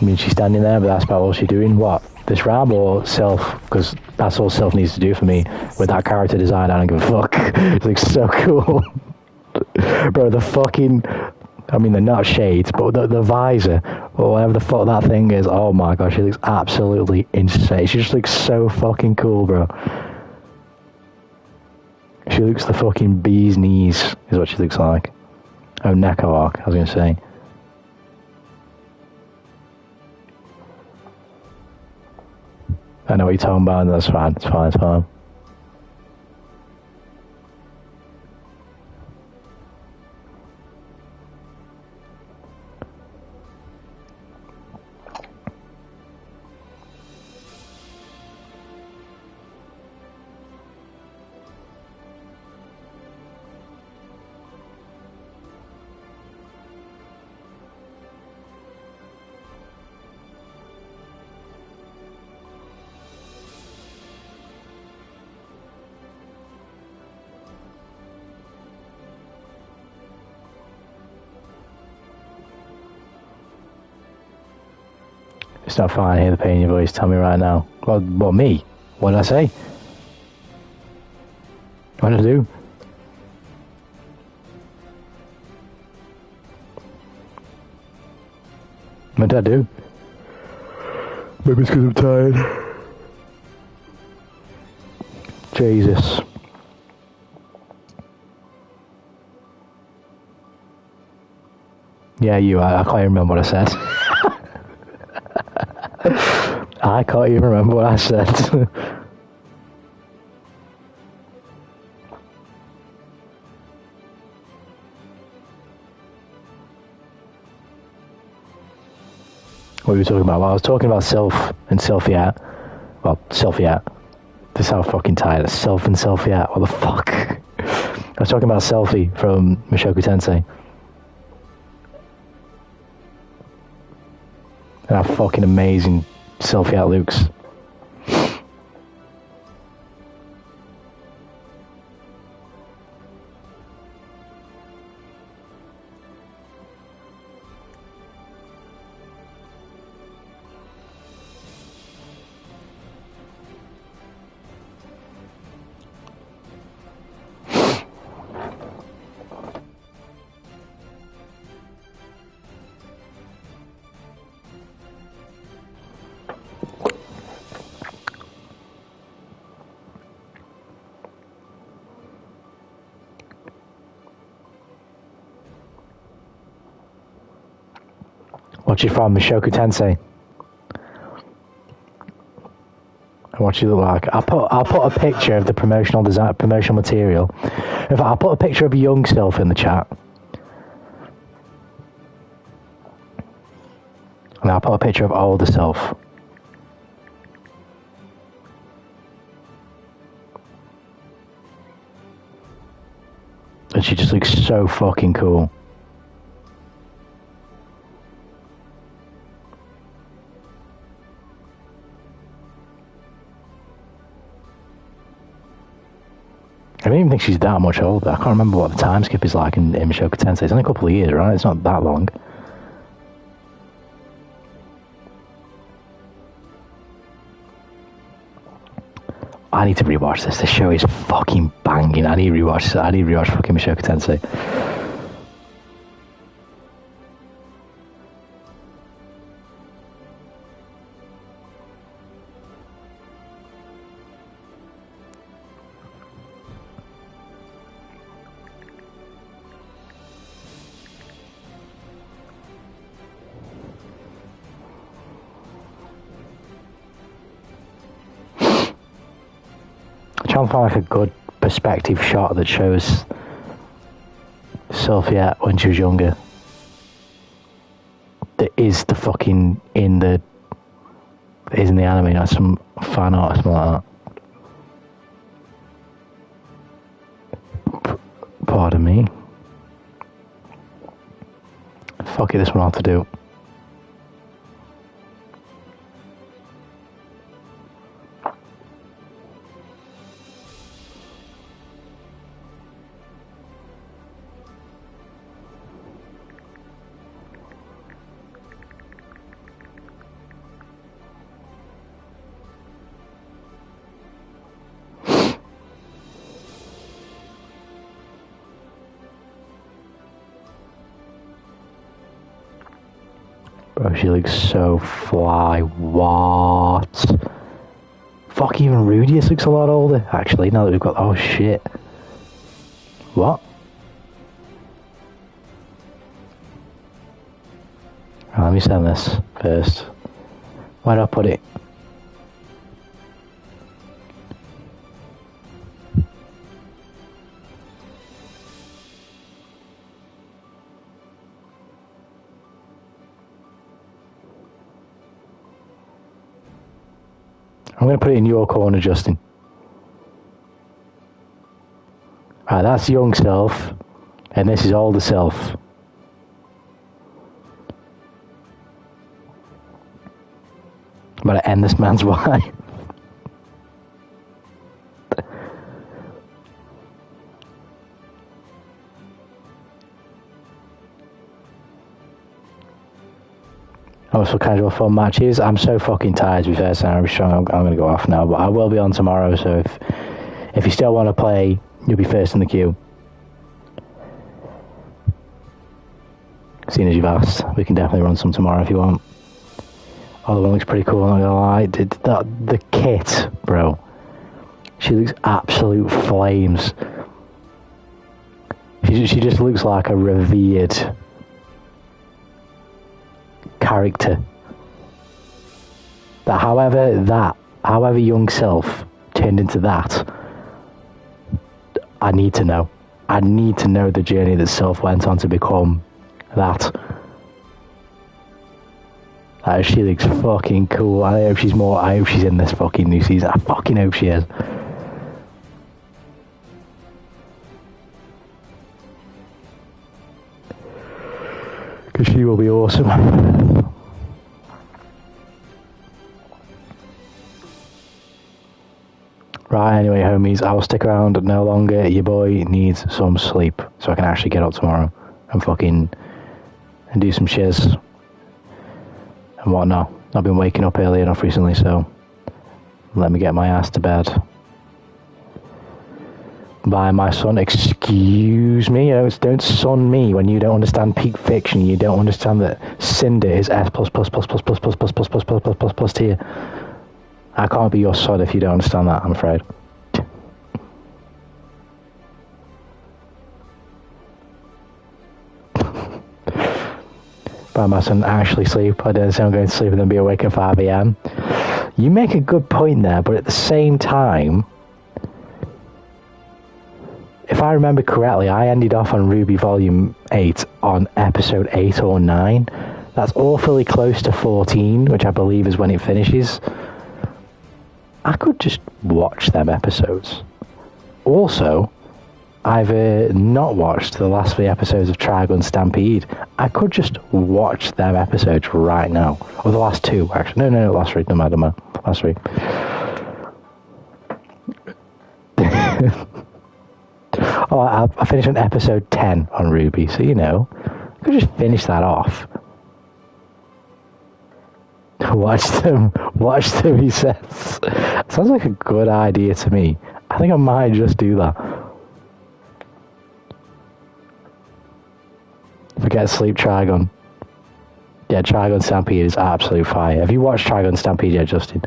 I mean, she's standing there, but that's about all she's doing. What? This rab or Self? Because that's all Self needs to do for me. With that character design, I don't give a fuck. It looks so cool. Bro, the fucking... I mean, they're not shades, but the visor, or whatever the fuck that thing is, oh my gosh, she looks absolutely insane. She just looks so fucking cool, bro. She looks the fucking bee's knees, is what she looks like. Oh, Neko arc, I was going to say. I know what you're talking about, and that's fine, it's fine, it's fine. It's not fine, I hear the pain in your voice, tell me right now. Well, what, me? What did I say? What did I do? What did I do? Maybe it's because I'm tired. Jesus. Yeah, I can't even remember what I said. I can't even remember what I said. What were we talking about? Well, I was talking about Self and Selfie-at. Well, Selfie-at. This is how fucking tired. Self and Selfie-at. What the fuck? I was talking about Selfie from Mushoku Tensei. And how fucking amazing Selfie-at looks. Watch it from Mushoku Tensei. And what you look like. I'll put a picture of the promotional material. In fact, I'll put a picture of young Self in the chat. And I'll put a picture of older Self. And she just looks so fucking cool. I don't even think she's that much older. I can't remember what the time skip is like in Mushoku Tensei. It's only a couple of years, right? It's not that long. I need to rewatch this. This show is fucking banging. I need to rewatch this. I need to rewatch fucking Mushoku Tensei. I'm trying to find like a good perspective shot that shows Sophia when she was younger. That is the fucking in the anime, like some fan art or something like that. Pardon me. Fuck it, this one I'll have to do. Bro, she looks so fly. What? Fuck, even Rudius looks a lot older. Actually, now that we've got... Oh, shit. What? Right, let me send this first. Where do I put it? I'm going to put it in your corner, Justin. Right, that's young self, and this is older self. I'm going to end this man's wife. Also, casual fun matches. I'm so fucking tired to be fair, so I'm going to go off now, but I will be on tomorrow, so if you still want to play, you'll be first in the queue. Seeing as you've asked, we can definitely run some tomorrow if you want. Oh, the one looks pretty cool, I'm not gonna lie. The kit, bro. She looks absolute flames. She just looks like a revered character. That however young self turned into that, I need to know. I need to know the journey that Self went on to become that. She looks fucking cool. I hope she's in this fucking new season. I fucking hope she is. Because she will be awesome. Right, anyway, homies, I'll stick around no longer. Your boy needs some sleep so I can actually get up tomorrow and do some shiz and whatnot. I've been waking up early enough recently, so let me get my ass to bed. By my son, excuse me, don't son me when you don't understand peak fiction. You don't understand that Cinder is S+++++++++++ tier. I can't be your son if you don't understand that, I'm afraid. By my son actually sleep. I don't say I'm going to sleep and then be awake at 5 a.m. You make a good point there, but at the same time, if I remember correctly, I ended off on Ruby Volume 8 on episode 8 or 9. That's awfully close to 14, which I believe is when it finishes. I could just watch them episodes. Also, I've not watched the last 3 episodes of Trigun Stampede. I could just watch them episodes right now. Or the last 2, actually. No, last 3. No matter. Last 3. Oh, I finished on episode 10 on Ruby, so I could just finish that off. Watch them, he says. Sounds like a good idea to me. I think I might just do that. Forget sleep, Trigun. Yeah, Trigun Stampede is absolute fire. Have you watched Trigun Stampede yet, Justin?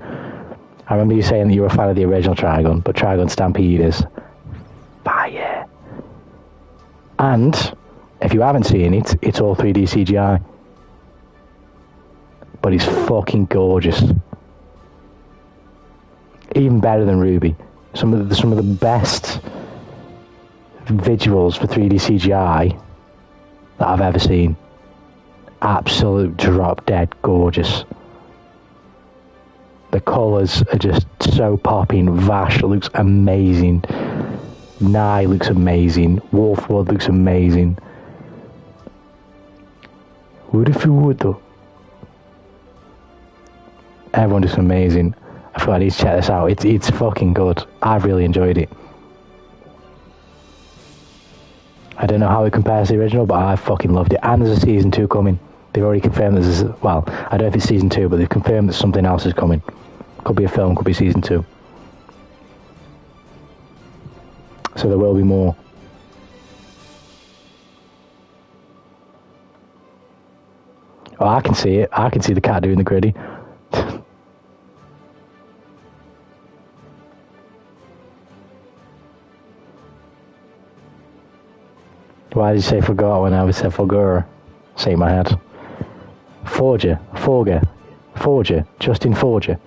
I remember you saying that you were a fan of the original Trigun, but Trigun Stampede is fire. And, if you haven't seen it, it's all 3D CGI. But he's fucking gorgeous. Even better than Ruby. Some of the best visuals for 3D CGI that I've ever seen. Absolute drop dead gorgeous. The colours are just so popping. Vash looks amazing. Nye looks amazing. Wolfwood looks amazing. What if you would though? Everyone looks amazing. I thought I need to check this out. It's fucking good. I've really enjoyed it. I don't know how it compares to the original, but I fucking loved it. And there's a season 2 coming. They've already confirmed there's well, I don't know if it's season 2, but they've confirmed that something else is coming. Could be a film, could be season 2. So there will be more. Oh, I can see it. I can see the cat doing the gritty. Why did you say forgot when I was said forgot? Say in my head. Forger. Justin Forger.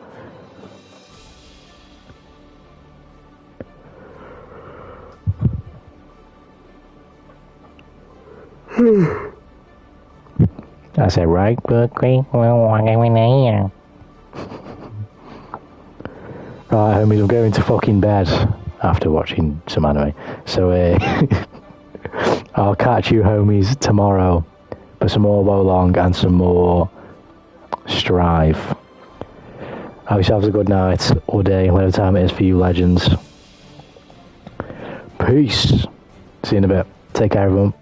I said, right, but great, well, what are we here? Right, homies, I'm going to fucking bed after watching some anime. So, I'll catch you, homies, tomorrow for some more Wolong and some more Strive. Have yourselves a good night or day, whatever time it is for you, legends. Peace. See you in a bit. Take care, everyone.